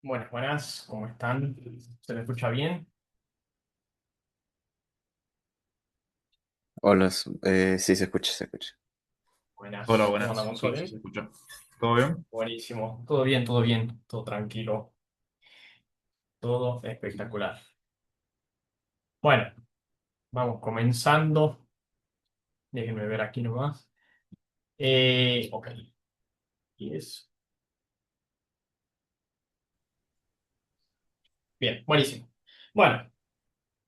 Buenas, buenas, ¿cómo están? ¿Se me escucha bien? Hola, sí se escucha, se escucha. Hola, Buenas, ¿cómo buenas. andamos? ¿Todo Sí, sí, se bien? escucha. ¿Todo bien? Buenísimo, todo tranquilo, todo espectacular. Bueno, vamos comenzando. Déjenme ver aquí nomás. Ok, y es. Bien, buenísimo. Bueno,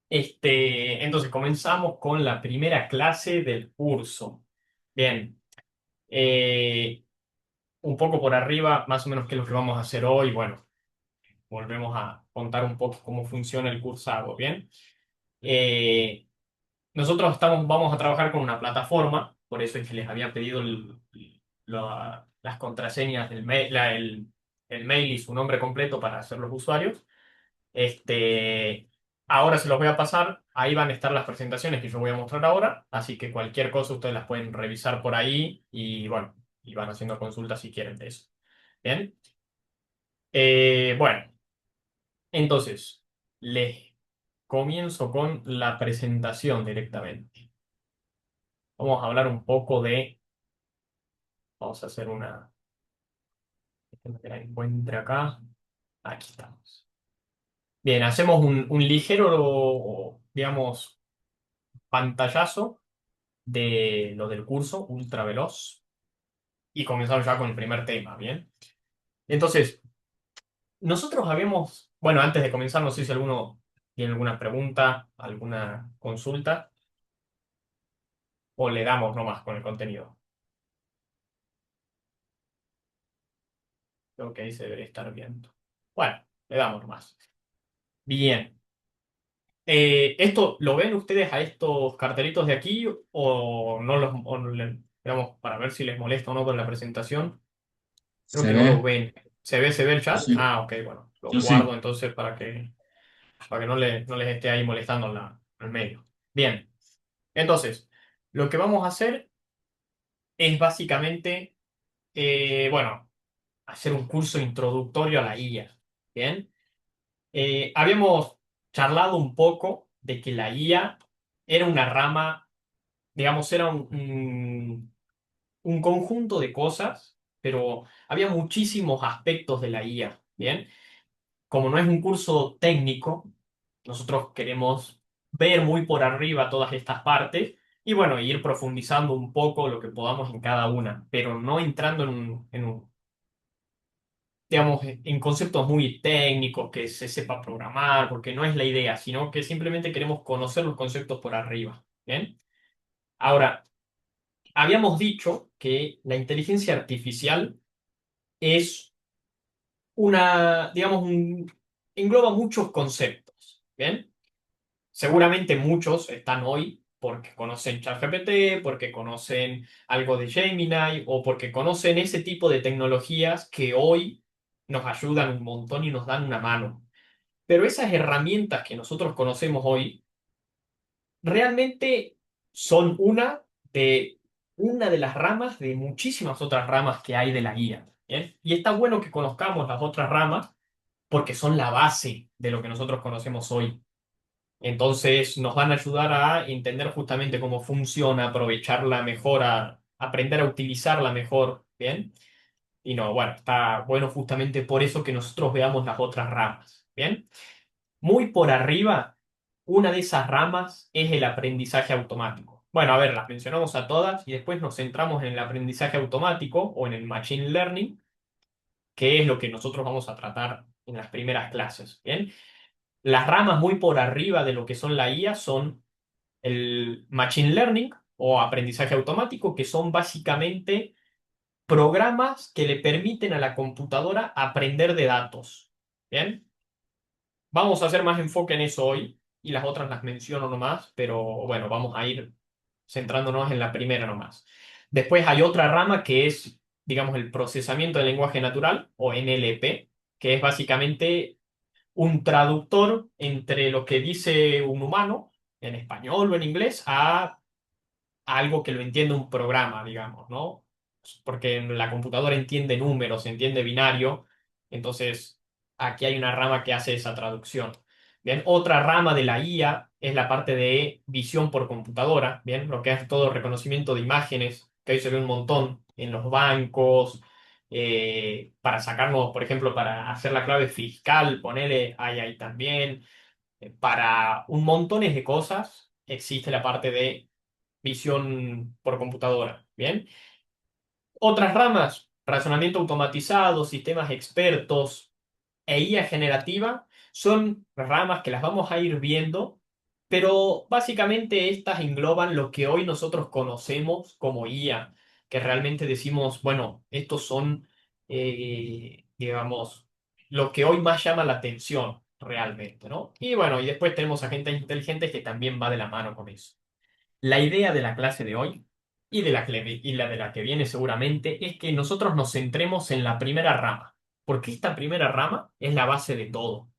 entonces comenzamos con la primera clase del curso. Bien, eh, un poco por arriba, más o menos qué es lo que vamos a hacer hoy. Bueno, volvemos a contar un poco cómo funciona el cursado, ¿bien? Eh, Nosotros vamos a trabajar con una plataforma, por eso es que les había pedido las contraseñas del mail, el mail y su nombre completo para hacer los usuarios. Ahora se los voy a pasar, ahí van a estar las presentaciones que yo voy a mostrar ahora, así que cualquier cosa ustedes las pueden revisar por ahí y bueno, y van haciendo consultas si quieren de eso. Bien, bueno. Entonces, les comienzo con la presentación directamente. Vamos a hablar un poco vamos a hacer déjenme que la encuentre acá. Aquí estamos. Bien, hacemos un ligero, digamos, pantallazo de lo del curso, ultra veloz, y comenzamos ya con el primer tema, ¿bien? Entonces, nosotros bueno, antes de comenzar, no sé si alguno tiene alguna pregunta, alguna consulta, o le damos nomás con el contenido. Creo que ahí se debería estar viendo. Bueno, le damos más. Bien. ¿Esto lo ven ustedes a estos cartelitos de aquí o no digamos, para ver si les molesta o no con la presentación? Creo Se que no lo ve. ven. ¿Se ve el Yo chat? sí. Ah, ok, bueno. Lo Yo guardo sí. entonces para que no les esté ahí molestando al medio. Bien. Entonces, lo que vamos a hacer es básicamente, bueno, hacer un curso introductorio a la IA. Bien. Habíamos charlado un poco de que la IA era una rama, digamos, era un conjunto de cosas, pero había muchísimos aspectos de la IA, ¿bien? Como no es un curso técnico, nosotros queremos ver muy por arriba todas estas partes y bueno, ir profundizando un poco lo que podamos en cada una, pero no entrando digamos, en conceptos muy técnicos, que se sepa programar, porque no es la idea, sino que simplemente queremos conocer los conceptos por arriba. ¿Bien? Ahora, habíamos dicho que la inteligencia artificial es digamos, engloba muchos conceptos. ¿Bien? Seguramente muchos están hoy porque conocen ChatGPT, porque conocen algo de Gemini o porque conocen ese tipo de tecnologías que hoy nos ayudan un montón y nos dan una mano. Pero esas herramientas que nosotros conocemos hoy realmente son de, una de las ramas de muchísimas otras ramas que hay de la guía. ¿Bien? Y está bueno que conozcamos las otras ramas porque son la base de lo que nosotros conocemos hoy. Entonces nos van a ayudar a entender justamente cómo funciona, aprovecharla mejor, a aprender a utilizarla mejor. ¿Bien? Y no, bueno, está bueno justamente por eso que nosotros veamos las otras ramas. ¿Bien? Muy por arriba, una de esas ramas es el aprendizaje automático. Bueno, a ver, las mencionamos a todas y después nos centramos en el aprendizaje automático o en el machine learning, que es lo que nosotros vamos a tratar en las primeras clases. Bien, las ramas muy por arriba de lo que son la IA son el machine learning o aprendizaje automático, que son básicamente programas que le permiten a la computadora aprender de datos. Bien. Vamos a hacer más enfoque en eso hoy y las otras las menciono nomás, pero bueno, vamos a ir centrándonos en la primera nomás. Después hay otra rama que es, digamos, el procesamiento del lenguaje natural o NLP, que es básicamente un traductor entre lo que dice un humano en español o en inglés a algo que lo entiende un programa, digamos, ¿no? Porque la computadora entiende números, entiende binario, entonces aquí hay una rama que hace esa traducción. Bien, otra rama de la IA es la parte de visión por computadora, bien, lo que es todo reconocimiento de imágenes, que hoy se ve un montón en los bancos, para sacarnos, por ejemplo, para hacer la clave fiscal, ponele, hay ahí también, para un montón de cosas existe la parte de visión por computadora, bien. Otras ramas, razonamiento automatizado, sistemas expertos e IA generativa, son ramas que las vamos a ir viendo, pero básicamente estas engloban lo que hoy nosotros conocemos como IA, que realmente decimos, bueno, estos son, digamos, lo que hoy más llama la atención realmente, ¿no? Y bueno, y después tenemos agentes inteligentes que también va de la mano con eso. La idea de la clase de hoy y la de la que viene seguramente es que nosotros nos centremos en la primera rama, porque esta primera rama es la base de todo.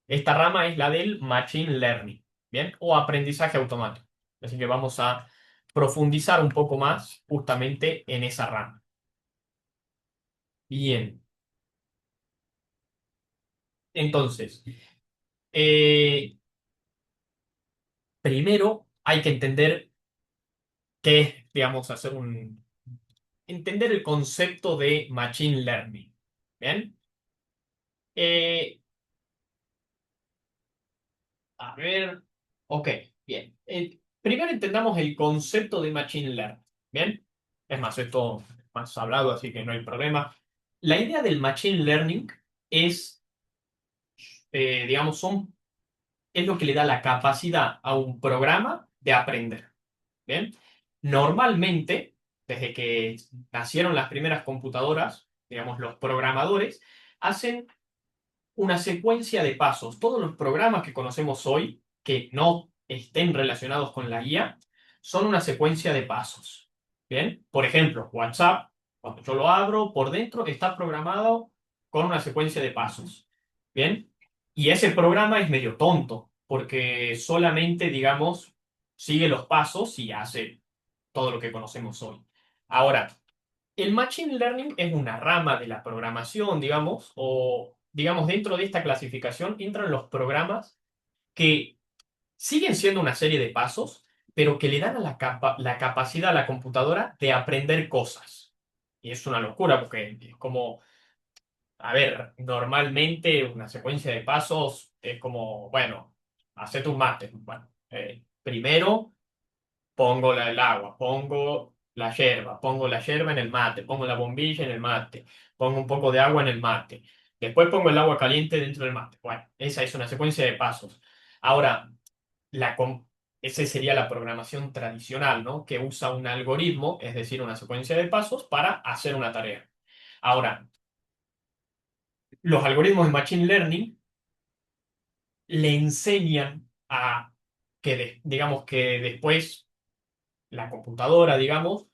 Esta rama es la del Machine Learning, ¿bien? O aprendizaje automático. Así que vamos a profundizar un poco más justamente en esa rama. Bien, entonces, eh, primero hay que entender qué es, digamos, entender el concepto de Machine Learning. ¿Bien? Eh, a ver, ok, bien. Primero entendamos el concepto de Machine Learning. ¿Bien? Es más, esto es más hablado, así que no hay problema. La idea del Machine Learning es, digamos, es lo que le da la capacidad a un programa de aprender. ¿Bien? Normalmente, desde que nacieron las primeras computadoras, digamos, los programadores hacen una secuencia de pasos. Todos los programas que conocemos hoy, que no estén relacionados con la guía, son una secuencia de pasos. ¿Bien? Por ejemplo, WhatsApp, cuando yo lo abro, por dentro está programado con una secuencia de pasos. ¿Bien? Y ese programa es medio tonto, porque solamente, digamos, sigue los pasos y hace todo lo que conocemos hoy. Ahora, el Machine Learning es una rama de la programación, digamos, o digamos dentro de esta clasificación entran los programas que siguen siendo una serie de pasos, pero que le dan a la capacidad a la computadora de aprender cosas. Y es una locura porque es como, a ver, normalmente una secuencia de pasos es como, bueno, hace tus mates. Bueno, primero pongo el agua, pongo la yerba en el mate, pongo la bombilla en el mate, pongo un poco de agua en el mate. Después pongo el agua caliente dentro del mate. Bueno, esa es una secuencia de pasos. Ahora, la, com- esa sería la programación tradicional, ¿no? Que usa un algoritmo, es decir, una secuencia de pasos para hacer una tarea. Ahora, los algoritmos de Machine Learning le enseñan a digamos, que después la computadora, digamos,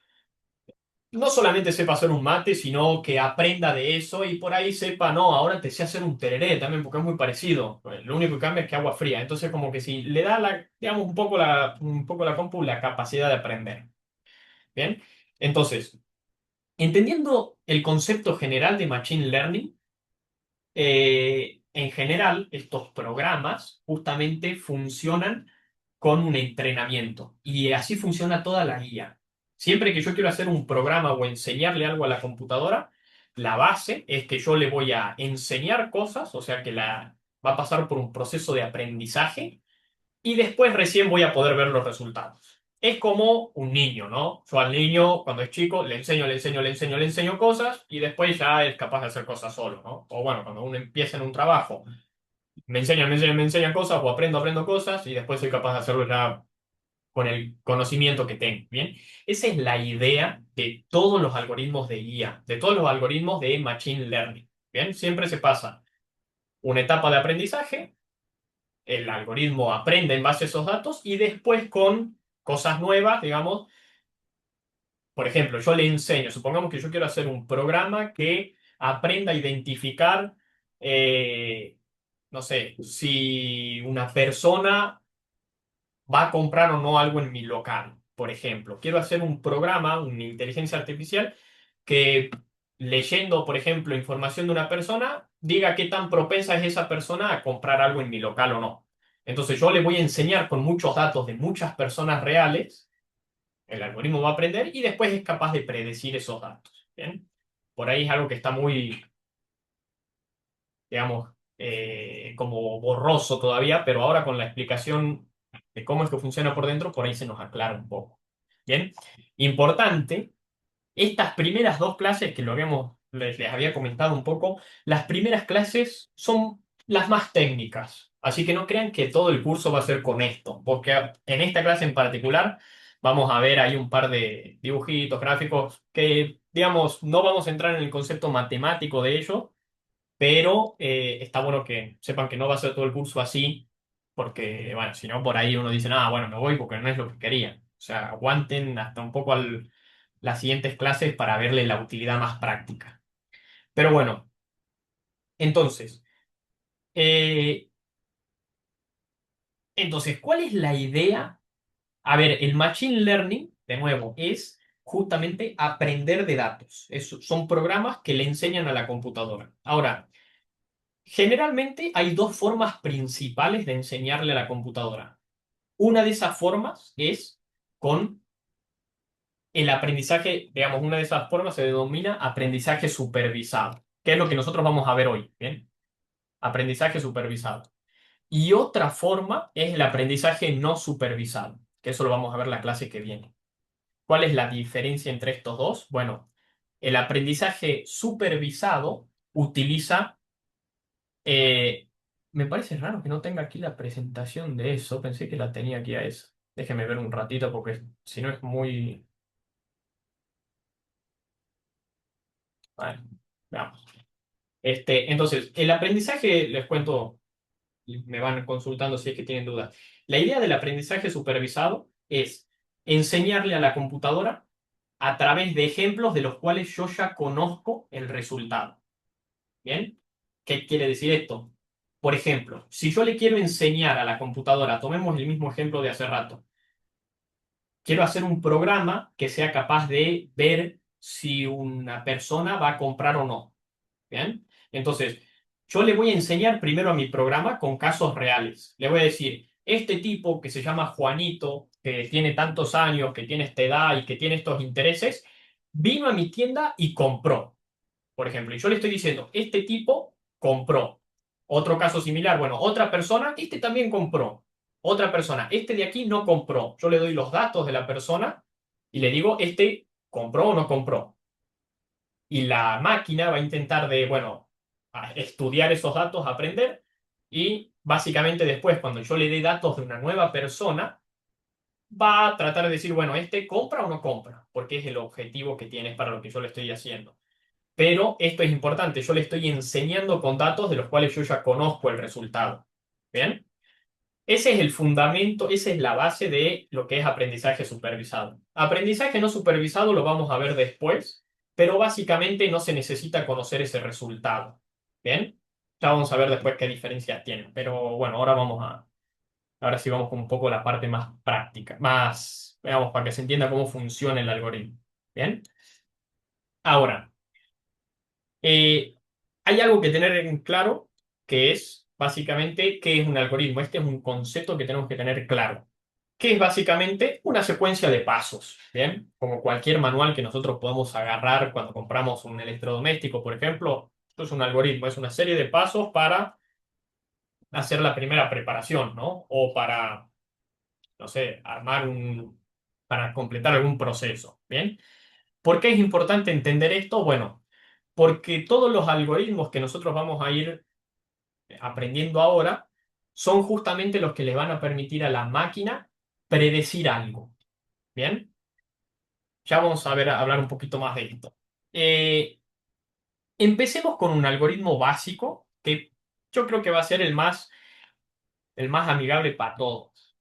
no solamente sepa hacer un mate, sino que aprenda de eso y por ahí sepa, no, ahora te sé hacer un tereré también, porque es muy parecido. Pues, lo único que cambia es que agua fría. Entonces, como que si le da digamos, un poco la compu la capacidad de aprender. Bien. Entonces, entendiendo el concepto general de Machine Learning, en general, estos programas justamente funcionan con un entrenamiento y así funciona toda la guía. Siempre que yo quiero hacer un programa o enseñarle algo a la computadora, la base es que yo le voy a enseñar cosas, o sea que va a pasar por un proceso de aprendizaje y después recién voy a poder ver los resultados. Es como un niño, ¿no? Yo al niño, cuando es chico, le enseño, le enseño, le enseño, le enseño cosas y después ya es capaz de hacer cosas solo, ¿no? O bueno, cuando uno empieza en un trabajo, me enseñan cosas o aprendo cosas y después soy capaz de hacerlo ya con el conocimiento que tengo, ¿bien? Esa es la idea de todos los algoritmos de guía, de todos los algoritmos de Machine Learning, ¿bien? Siempre se pasa una etapa de aprendizaje, el algoritmo aprende en base a esos datos y después con cosas nuevas, digamos, por ejemplo, yo le enseño, supongamos que yo quiero hacer un programa que aprenda a identificar, eh, no sé, si una persona va a comprar o no algo en mi local, por ejemplo. Quiero hacer un programa, una inteligencia artificial que leyendo, por ejemplo, información de una persona, diga qué tan propensa es esa persona a comprar algo en mi local o no. Entonces yo le voy a enseñar con muchos datos de muchas personas reales, el algoritmo va a aprender y después es capaz de predecir esos datos. ¿Bien? Por ahí es algo que está muy, digamos, como borroso todavía, pero ahora con la explicación de cómo es que funciona por dentro, por ahí se nos aclara un poco. Bien, importante, estas primeras dos clases que les había comentado un poco, las primeras clases son las más técnicas, así que no crean que todo el curso va a ser con esto, porque en esta clase en particular vamos a ver ahí un par de dibujitos, gráficos, que, digamos, no vamos a entrar en el concepto matemático de ello, pero está bueno que sepan que no va a ser todo el curso así, porque, bueno, si no, por ahí uno dice, ah, bueno, me voy porque no es lo que quería. O sea, aguanten hasta un poco las siguientes clases para verle la utilidad más práctica. Pero bueno, entonces, eh, ¿cuál es la idea? A ver, el Machine Learning, de nuevo, es justamente aprender de datos. Son programas que le enseñan a la computadora. Ahora, generalmente hay dos formas principales de enseñarle a la computadora. Una de esas formas es con el aprendizaje, digamos, una de esas formas se denomina aprendizaje supervisado, que es lo que nosotros vamos a ver hoy, ¿bien? Aprendizaje supervisado. Y otra forma es el aprendizaje no supervisado, que eso lo vamos a ver la clase que viene. ¿Cuál es la diferencia entre estos dos? Bueno, el aprendizaje supervisado utiliza Eh, me parece raro que no tenga aquí la presentación de eso. Pensé que la tenía aquí a eso. Déjeme ver un ratito porque si no es muy... Vale, veamos. Entonces, el aprendizaje, les cuento, me van consultando si es que tienen dudas. La idea del aprendizaje supervisado es enseñarle a la computadora a través de ejemplos de los cuales yo ya conozco el resultado. ¿Bien? ¿Qué quiere decir esto? Por ejemplo, si yo le quiero enseñar a la computadora, tomemos el mismo ejemplo de hace rato, quiero hacer un programa que sea capaz de ver si una persona va a comprar o no. ¿Bien? Entonces, yo le voy a enseñar primero a mi programa con casos reales. Le voy a decir, este tipo que se llama Juanito, que tiene tantos años, que tiene esta edad y que tiene estos intereses, vino a mi tienda y compró, por ejemplo, y yo le estoy diciendo, este tipo compró. Otro caso similar, bueno, otra persona, este también compró. Otra persona, este de aquí no compró. Yo le doy los datos de la persona y le digo, este compró o no compró. Y la máquina va a intentar bueno, estudiar esos datos, aprender, y básicamente después, cuando yo le dé datos de una nueva persona, va a tratar de decir, bueno, este compra o no compra, porque es el objetivo que tiene para lo que yo le estoy haciendo. Pero esto es importante, yo le estoy enseñando con datos de los cuales yo ya conozco el resultado. ¿Bien? Ese es el fundamento, esa es la base de lo que es aprendizaje supervisado. Aprendizaje no supervisado lo vamos a ver después, pero básicamente no se necesita conocer ese resultado. ¿Bien? Ya vamos a ver después qué diferencias tienen. Pero bueno, ahora sí vamos con un poco la parte más práctica, más, veamos, para que se entienda cómo funciona el algoritmo. ¿Bien? Ahora. Eh, hay algo que tener en claro, que es básicamente qué es un algoritmo. Este es un concepto que tenemos que tener claro, que es básicamente una secuencia de pasos, ¿bien? Como cualquier manual que nosotros podemos agarrar cuando compramos un electrodoméstico, por ejemplo. Esto es un algoritmo, es una serie de pasos para hacer la primera preparación, ¿no? O para, no sé, para completar algún proceso, ¿bien? ¿Por qué es importante entender esto? Bueno, porque todos los algoritmos que nosotros vamos a ir aprendiendo ahora son justamente los que le van a permitir a la máquina predecir algo. ¿Bien? Ya vamos a ver, a hablar un poquito más de esto. Eh, Empecemos con un algoritmo básico que yo creo que va a ser el más amigable para todos.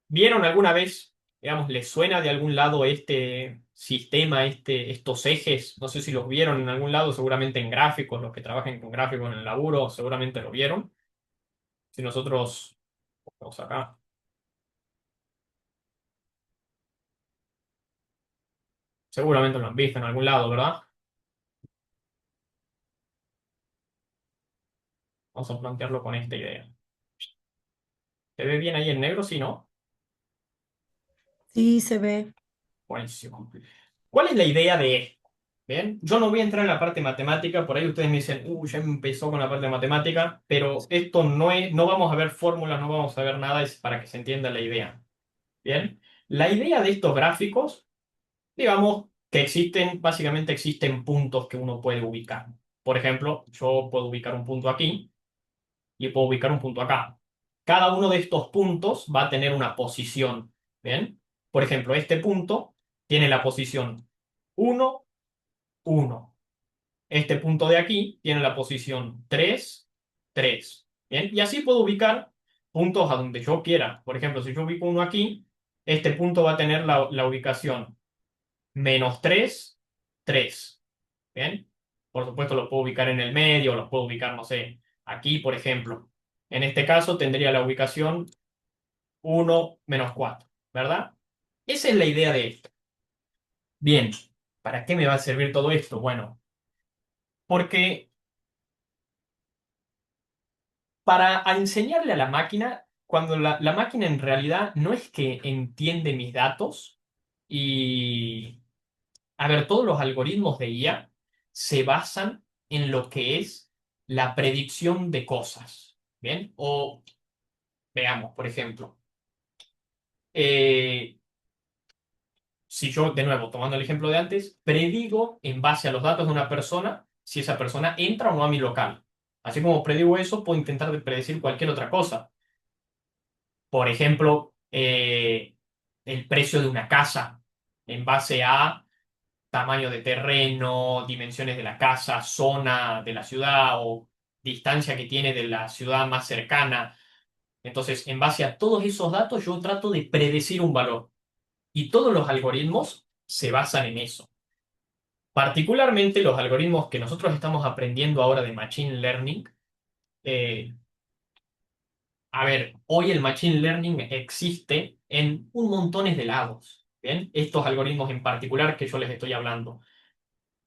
¿Vieron alguna vez, digamos, les suena de algún lado este sistema, estos ejes? No sé si los vieron en algún lado, seguramente en gráficos, los que trabajen con gráficos en el laburo, seguramente lo vieron. Si nosotros, vamos acá, seguramente lo han visto en algún lado, ¿verdad? Vamos a plantearlo con esta idea. ¿Se ve bien ahí en negro? Sí, ¿no? Sí, se ve. Buenísimo. ¿Cuál es la idea de esto? Bien, yo no voy a entrar en la parte matemática, por ahí ustedes me dicen, ya empezó con la parte matemática, pero esto no es, no vamos a ver fórmulas, no vamos a ver nada, es para que se entienda la idea. Bien, la idea de estos gráficos, digamos que existen, básicamente existen puntos que uno puede ubicar. Por ejemplo, yo puedo ubicar un punto aquí y puedo ubicar un punto acá. Cada uno de estos puntos va a tener una posición. Bien, por ejemplo, este punto tiene la posición 1, 1. Este punto de aquí tiene la posición 3, 3. Bien, y así puedo ubicar puntos a donde yo quiera. Por ejemplo, si yo ubico uno aquí, este punto va a tener la ubicación -3, 3. Bien, por supuesto lo puedo ubicar en el medio, lo puedo ubicar, no sé, aquí, por ejemplo. En este caso tendría la ubicación 1, -4, ¿verdad? Esa es la idea de esto. Bien, ¿para qué me va a servir todo esto? Bueno, porque para enseñarle a la máquina, cuando la máquina en realidad no es que entiende mis datos y, a ver, todos los algoritmos de IA se basan en lo que es la predicción de cosas, ¿bien? O veamos, por ejemplo, eh, si yo, de nuevo, tomando el ejemplo de antes, predigo en base a los datos de una persona si esa persona entra o no a mi local. Así como predigo eso, puedo intentar predecir cualquier otra cosa. Por ejemplo, el precio de una casa en base a tamaño de terreno, dimensiones de la casa, zona de la ciudad o distancia que tiene de la ciudad más cercana. Entonces, en base a todos esos datos, yo trato de predecir un valor. Y todos los algoritmos se basan en eso. Particularmente los algoritmos que nosotros estamos aprendiendo ahora de Machine Learning. eh, a ver, hoy el Machine Learning existe en un montón de lados. ¿Bien? Estos algoritmos en particular que yo les estoy hablando.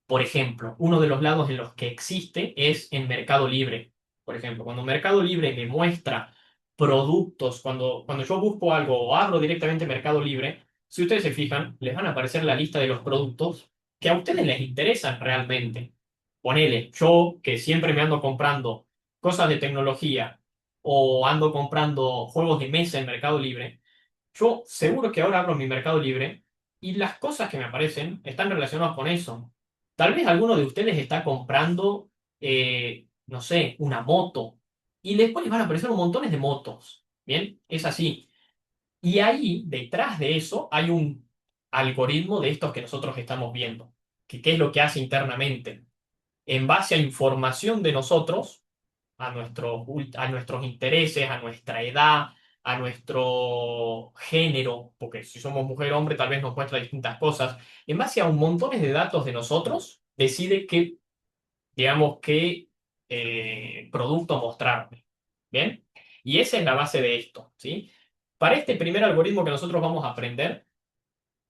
Por ejemplo, uno de los lados en los que existe es en Mercado Libre. Por ejemplo, cuando Mercado Libre me muestra productos, cuando yo busco algo o abro directamente Mercado Libre, si ustedes se fijan, les van a aparecer la lista de los productos que a ustedes les interesan realmente. Ponele, yo que siempre me ando comprando cosas de tecnología o ando comprando juegos de mesa en Mercado Libre, yo seguro que ahora abro mi Mercado Libre y las cosas que me aparecen están relacionadas con eso. Tal vez alguno de ustedes está comprando, no sé, una moto y después les van a aparecer un montón de motos. Bien, es así. Y ahí, detrás de eso, hay un algoritmo de estos que nosotros estamos viendo. Que, ¿qué es lo que hace internamente? En base a información de nosotros, a nuestros intereses, a nuestra edad, a nuestro género, porque si somos mujer o hombre tal vez nos muestra distintas cosas, en base a un montón de datos de nosotros, decide qué, digamos, qué producto mostrarme. ¿Bien? Y esa es la base de esto, ¿sí? Para este primer algoritmo que nosotros vamos a aprender,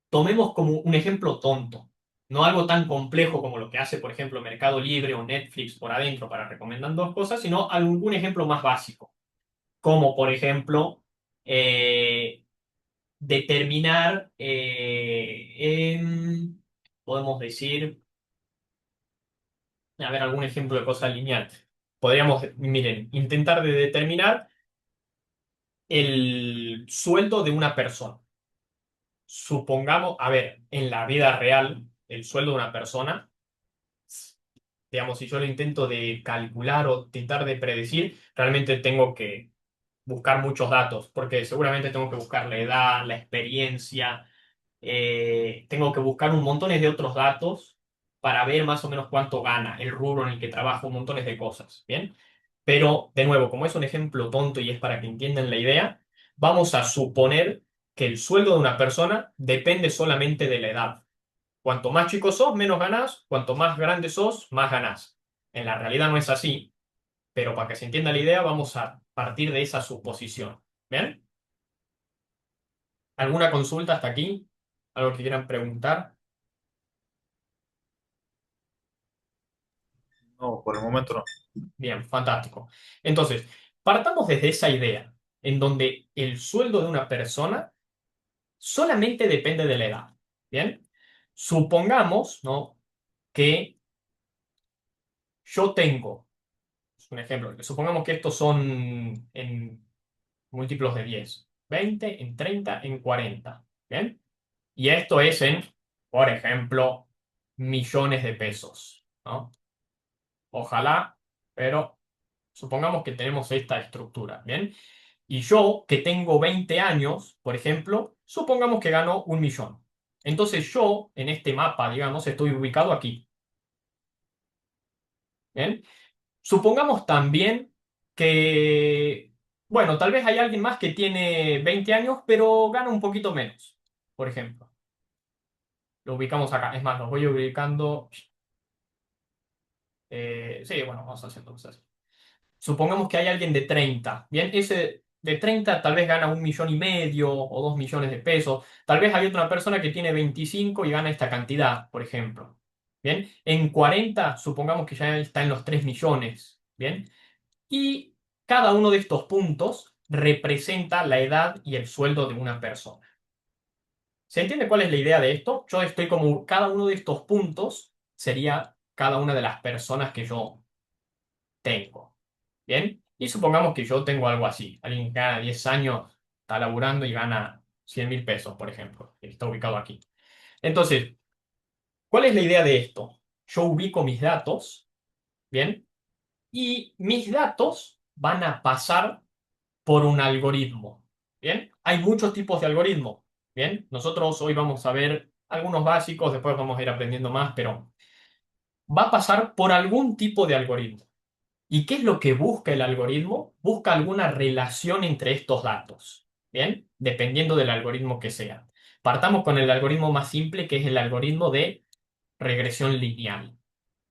tomemos como un ejemplo tonto, no algo tan complejo como lo que hace, por ejemplo, Mercado Libre o Netflix por adentro para recomendar dos cosas, sino algún ejemplo más básico, como por ejemplo determinar, podemos decir, a ver, algún ejemplo de cosa lineal. Podríamos, miren, intentar de determinar el sueldo de una persona. Supongamos, a ver, en la vida real, el sueldo de una persona, digamos, si yo lo intento de calcular o intentar de predecir, realmente tengo que buscar muchos datos, porque seguramente tengo que buscar la edad, la experiencia, tengo que buscar un montón de otros datos para ver más o menos cuánto gana, el rubro en el que trabajo, un montón de cosas, ¿bien? Pero, de nuevo, como es un ejemplo tonto y es para que entiendan la idea, vamos a suponer que el sueldo de una persona depende solamente de la edad. Cuanto más chico sos, menos ganás. Cuanto más grande sos, más ganás. En la realidad no es así, pero para que se entienda la idea, vamos a partir de esa suposición. ¿Bien? ¿Alguna consulta hasta aquí? ¿Algo que quieran preguntar? No, por el momento no. Bien, fantástico. Entonces, partamos desde esa idea, en donde el sueldo de una persona solamente depende de la edad. Bien, supongamos, ¿no? Que yo tengo, es un ejemplo, supongamos que estos son en múltiplos de 10, 20, en 30, en 40. Bien, y esto es en, por ejemplo, millones de pesos, ¿no? Ojalá, pero supongamos que tenemos esta estructura, ¿bien? Y yo, que tengo 20 años, por ejemplo, supongamos que gano 1 millón. Entonces yo, en este mapa, digamos, estoy ubicado aquí, ¿bien? Supongamos también que, bueno, tal vez hay alguien más que tiene 20 años, pero gana un poquito menos, por ejemplo. Lo ubicamos acá. Es más, los voy ubicando. Sí, bueno, vamos haciendo cosas así. Supongamos que hay alguien de 30. Bien, ese de 30 tal vez gana 1,5 millones o 2 millones de pesos. Tal vez hay otra persona que tiene 25 y gana esta cantidad, por ejemplo. Bien, en 40 supongamos que ya está en los 3 millones. Bien, y cada uno de estos puntos representa la edad y el sueldo de una persona. ¿Se entiende cuál es la idea de esto? Yo estoy como cada uno de estos puntos sería cada una de las personas que yo tengo. ¿Bien? Y supongamos que yo tengo algo así. Alguien que gana 10 años, está laburando y gana 100.000 pesos, por ejemplo. Que está ubicado aquí. Entonces, ¿cuál es la idea de esto? Yo ubico mis datos, ¿bien? Y mis datos van a pasar por un algoritmo, ¿bien? Hay muchos tipos de algoritmos, ¿bien? Nosotros hoy vamos a ver algunos básicos, después vamos a ir aprendiendo más, pero va a pasar por algún tipo de algoritmo. ¿Y qué es lo que busca el algoritmo? Busca alguna relación entre estos datos, ¿bien? Dependiendo del algoritmo que sea. Partamos con el algoritmo más simple, que es el algoritmo de regresión lineal,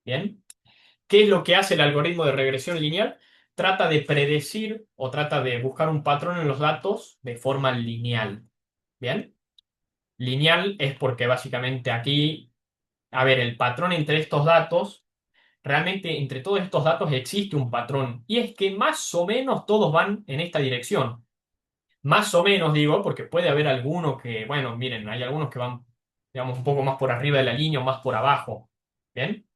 ¿bien? ¿Qué es lo que hace el algoritmo de regresión lineal? Trata de predecir o trata de buscar un patrón en los datos de forma lineal, ¿bien? Lineal es porque básicamente aquí, a ver, el patrón entre estos datos realmente entre todos estos datos existe un patrón, y es que más o menos todos van en esta dirección. Más o menos digo, porque puede haber alguno que, bueno, miren, hay algunos que van, digamos, un poco más por arriba de la línea o más por abajo. ¿Bien?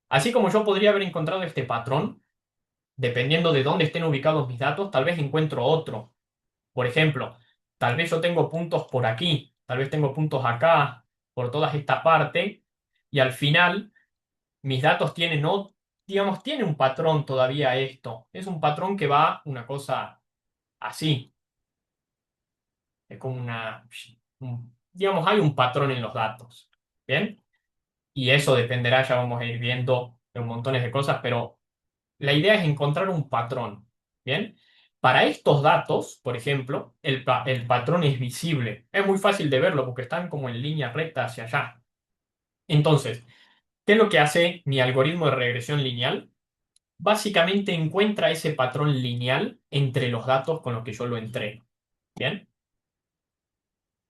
Así como yo podría haber encontrado este patrón, dependiendo de dónde estén ubicados mis datos, tal vez encuentro otro. Por ejemplo, tal vez yo tengo puntos por aquí, tal vez tengo puntos acá, por toda esta parte, y al final mis datos tienen, no, digamos, tiene un patrón todavía esto. Es un patrón que va una cosa así. Es como digamos, hay un patrón en los datos. ¿Bien? Y eso dependerá, ya vamos a ir viendo de un montón de cosas, pero la idea es encontrar un patrón. ¿Bien? Para estos datos, por ejemplo, el patrón es visible. Es muy fácil de verlo porque están como en línea recta hacia allá. Entonces, ¿qué es lo que hace mi algoritmo de regresión lineal? Básicamente encuentra ese patrón lineal entre los datos con los que yo lo entreno. ¿Bien?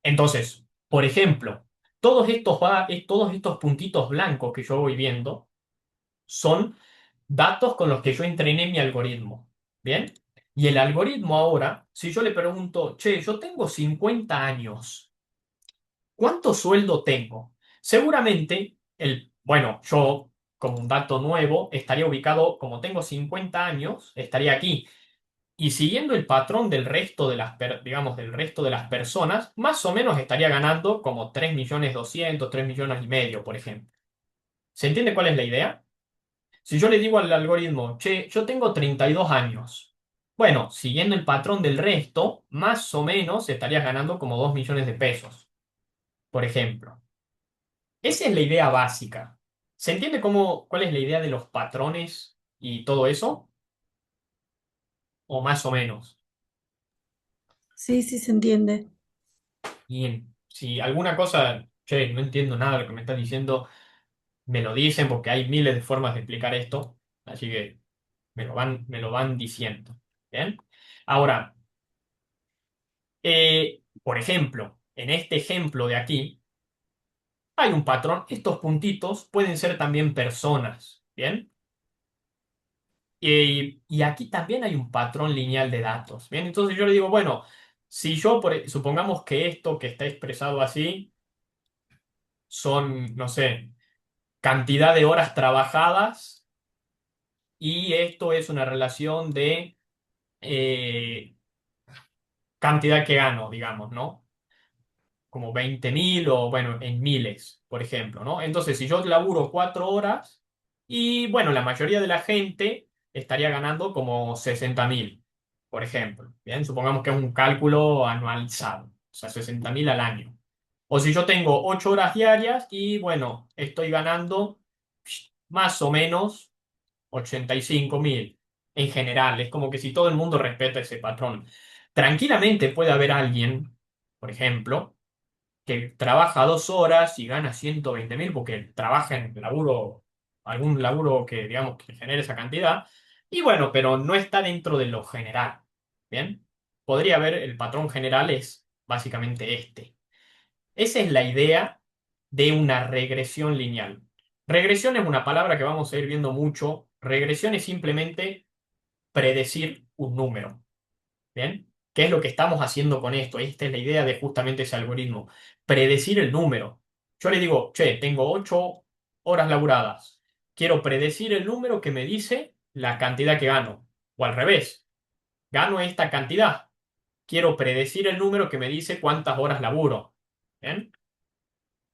Entonces, por ejemplo, todos estos puntitos blancos que yo voy viendo son datos con los que yo entrené mi algoritmo. ¿Bien? Y el algoritmo ahora, si yo le pregunto, che, yo tengo 50 años, ¿cuánto sueldo tengo? Seguramente, bueno, yo como un dato nuevo estaría ubicado, como tengo 50 años, estaría aquí. Y siguiendo el patrón del resto de digamos, del resto de las personas, más o menos estaría ganando como 3.200.000, 3,5 millones, por ejemplo. ¿Se entiende cuál es la idea? Si yo le digo al algoritmo, che, yo tengo 32 años. Bueno, siguiendo el patrón del resto, más o menos estarías ganando como 2 millones de pesos, por ejemplo. Esa es la idea básica. ¿Se entiende cuál es la idea de los patrones y todo eso? O más o menos. Sí, sí se entiende. Bien, si alguna cosa, che, no entiendo nada de lo que me estás diciendo, me lo dicen porque hay miles de formas de explicar esto, así que me lo van diciendo. ¿Bien? Ahora, por ejemplo, en este ejemplo de aquí, hay un patrón. Estos puntitos pueden ser también personas. ¿Bien? Y aquí también hay un patrón lineal de datos. Bien, entonces yo le digo, bueno, si yo supongamos que esto que está expresado así son, no sé, cantidad de horas trabajadas y esto es una relación de eh, cantidad que gano, digamos, ¿no? Como 20.000 o bueno, en miles, por ejemplo, ¿no? Entonces, si yo laburo 4 horas y bueno, la mayoría de la gente estaría ganando como 60.000, por ejemplo. Bien, supongamos que es un cálculo anualizado, o sea, 60.000 al año. O si yo tengo 8 horas diarias y bueno, estoy ganando más o menos 85.000 en general. Es como que si todo el mundo respeta ese patrón. Tranquilamente puede haber alguien, por ejemplo, que trabaja 2 horas y gana 120.000 porque trabaja en laburo, algún laburo que, digamos, que genere esa cantidad. Y bueno, pero no está dentro de lo general. ¿Bien? Podría haber, el patrón general es básicamente este. Esa es la idea de una regresión lineal. Regresión es una palabra que vamos a ir viendo mucho. Regresión es simplemente predecir un número. ¿Bien? ¿Qué es lo que estamos haciendo con esto? Esta es la idea de justamente ese algoritmo. Predecir el número. Yo le digo, che, tengo 8 horas laburadas. Quiero predecir el número que me dice la cantidad que gano. O al revés, gano esta cantidad. Quiero predecir el número que me dice cuántas horas laburo. ¿Bien?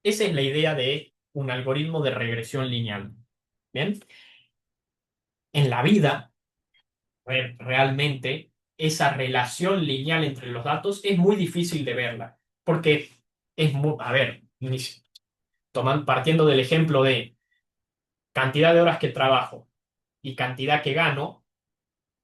Esa es la idea de un algoritmo de regresión lineal. ¿Bien? En la vida, realmente, esa relación lineal entre los datos es muy difícil de verla. Porque es muy, a ver, partiendo del ejemplo de cantidad de horas que trabajo y cantidad que gano,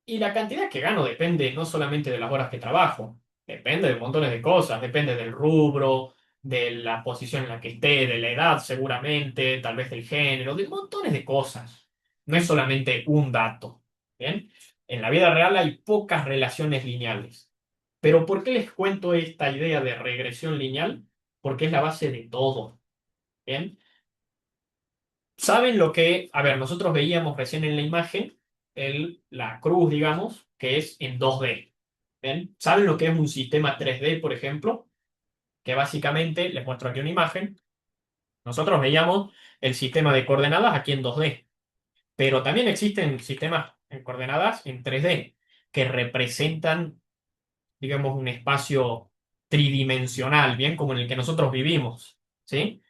y la cantidad que gano depende no solamente de las horas que trabajo, depende de montones de cosas, depende del rubro, de la posición en la que esté, de la edad seguramente, tal vez del género, de montones de cosas. No es solamente un dato. ¿Bien? En la vida real hay pocas relaciones lineales. Pero ¿por qué les cuento esta idea de regresión lineal? Porque es la base de todo. ¿Bien? ¿Saben lo que, a ver, nosotros veíamos recién en la imagen la cruz, digamos, que es en 2D? ¿Ven? ¿Saben lo que es un sistema 3D, por ejemplo? Que básicamente, les muestro aquí una imagen, nosotros veíamos el sistema de coordenadas aquí en 2D, pero también existen sistemas en coordenadas en 3D que representan, digamos, un espacio tridimensional, bien como en el que nosotros vivimos, ¿sí?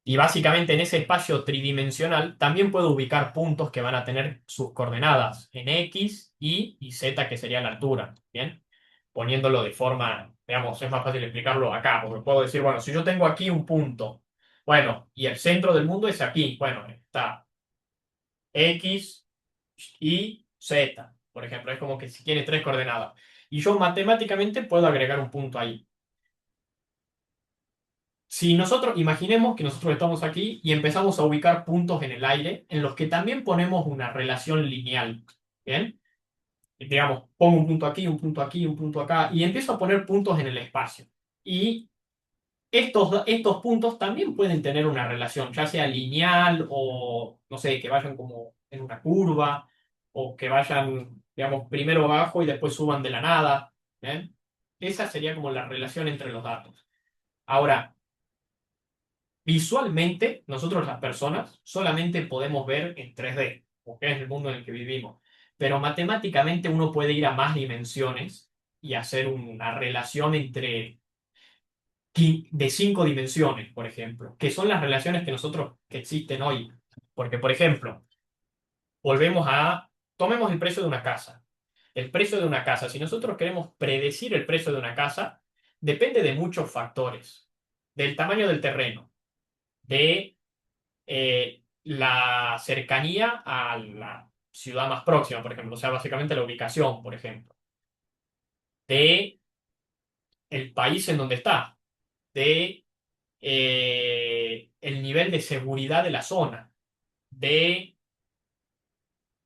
Y básicamente en ese espacio tridimensional también puedo ubicar puntos que van a tener sus coordenadas en X, Y Z, que sería la altura. ¿Bien? Poniéndolo de forma, digamos, es más fácil explicarlo acá, porque puedo decir, bueno, si yo tengo aquí un punto, bueno, y el centro del mundo es aquí, bueno, está X, Y, Z, por ejemplo, es como que si tiene tres coordenadas. Y yo matemáticamente puedo agregar un punto ahí. Si nosotros, imaginemos que nosotros estamos aquí y empezamos a ubicar puntos en el aire en los que también ponemos una relación lineal, ¿bien? Y digamos, pongo un punto aquí, un punto aquí, un punto acá, y empiezo a poner puntos en el espacio. Y estos puntos también pueden tener una relación, ya sea lineal o, no sé, que vayan como en una curva, o que vayan, digamos, primero abajo y después suban de la nada, ¿bien? Esa sería como la relación entre los datos. Ahora, visualmente, nosotros las personas solamente podemos ver en 3D, porque es el mundo en el que vivimos. Pero matemáticamente uno puede ir a más dimensiones y hacer una relación entre de 5 dimensiones, por ejemplo, que son las relaciones que nosotros que existen hoy. Porque, por ejemplo, tomemos el precio de una casa. El precio de una casa, si nosotros queremos predecir el precio de una casa, depende de muchos factores, del tamaño del terreno, de la cercanía a la ciudad más próxima, por ejemplo, o sea, básicamente la ubicación, por ejemplo, de el país en donde está, de el nivel de seguridad de la zona, de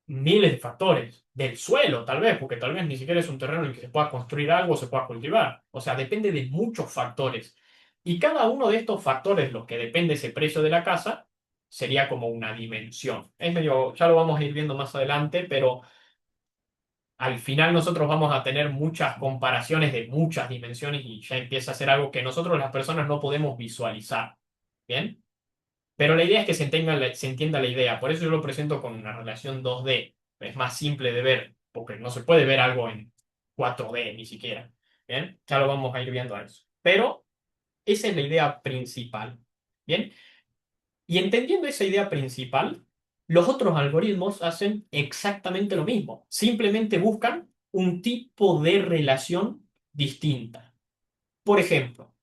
miles de factores, del suelo, tal vez, porque tal vez ni siquiera es un terreno en el que se pueda construir algo, se pueda cultivar. O sea, depende de muchos factores. Y cada uno de estos factores, los que depende ese precio de la casa, sería como una dimensión. Es medio, ya lo vamos a ir viendo más adelante, pero al final nosotros vamos a tener muchas comparaciones de muchas dimensiones y ya empieza a ser algo que nosotros las personas no podemos visualizar. ¿Bien? Pero la idea es que se entienda la idea. Por eso yo lo presento con una relación 2D. Es más simple de ver, porque no se puede ver algo en 4D ni siquiera. ¿Bien? Ya lo vamos a ir viendo a eso. Pero esa es la idea principal. ¿Bien? Y entendiendo esa idea principal, los otros algoritmos hacen exactamente lo mismo. Simplemente buscan un tipo de relación distinta. Por ejemplo,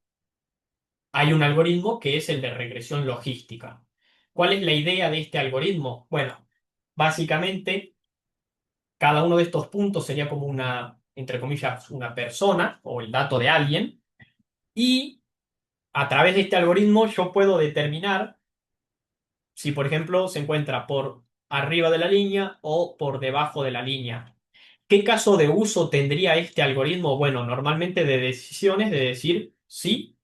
hay un algoritmo que es el de regresión logística. ¿Cuál es la idea de este algoritmo? Bueno, básicamente cada uno de estos puntos sería como una, entre comillas, una persona o el dato de alguien. Y a través de este algoritmo yo puedo determinar si, por ejemplo, se encuentra por arriba de la línea o por debajo de la línea. ¿Qué caso de uso tendría este algoritmo? Bueno, normalmente de decisiones de decir sí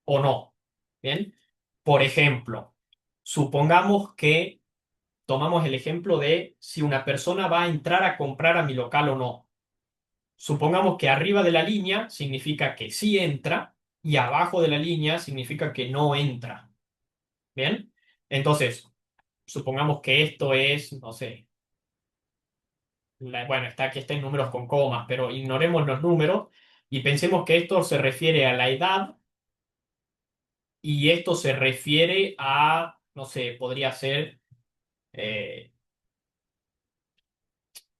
o no. ¿Bien? Por ejemplo, supongamos que tomamos el ejemplo de si una persona va a entrar a comprar a mi local o no. Supongamos que arriba de la línea significa que sí entra y abajo de la línea significa que no entra. ¿Bien? Entonces, supongamos que esto es, no sé, bueno, está aquí está en números con comas, pero ignoremos los números y pensemos que esto se refiere a la edad y esto se refiere a, no sé, podría ser, eh,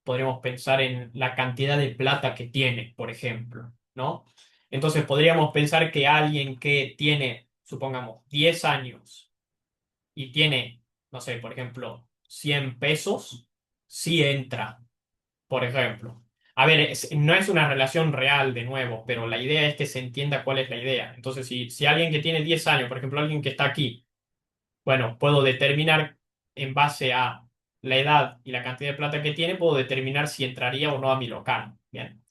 podríamos pensar en la cantidad de plata que tiene, por ejemplo, ¿no? Entonces podríamos pensar que alguien que tiene, supongamos, 10 años y tiene, no sé, por ejemplo, 100 pesos, sí entra, por ejemplo. A ver, no es una relación real de nuevo, pero la idea es que se entienda cuál es la idea. Entonces, si alguien que tiene 10 años, por ejemplo, alguien que está aquí, bueno, puedo determinar en base a la edad y la cantidad de plata que tiene, puedo determinar si entraría o no a mi local. Bien,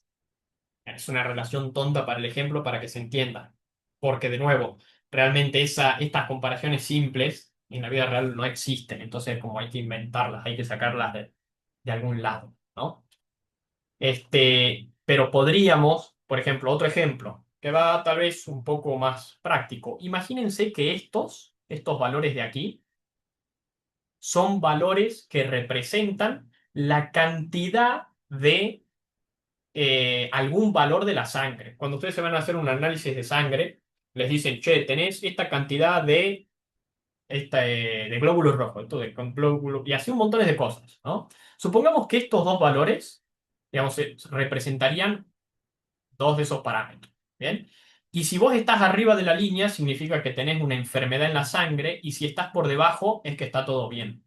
es una relación tonta para el ejemplo para que se entienda. Porque, de nuevo, realmente estas comparaciones simples en la vida real no existen. Entonces, como hay que inventarlas, hay que sacarlas de algún lado, ¿no? Pero podríamos, por ejemplo, otro ejemplo, que va tal vez un poco más práctico. Imagínense que estos valores de aquí son valores que representan la cantidad de algún valor de la sangre. Cuando ustedes se van a hacer un análisis de sangre, les dicen, che, tenés esta cantidad de glóbulos rojos, y así un montón de cosas, ¿no? Supongamos que estos dos valores, digamos, representarían dos de esos parámetros. ¿Bien? Y si vos estás arriba de la línea, significa que tenés una enfermedad en la sangre, y si estás por debajo, es que está todo bien,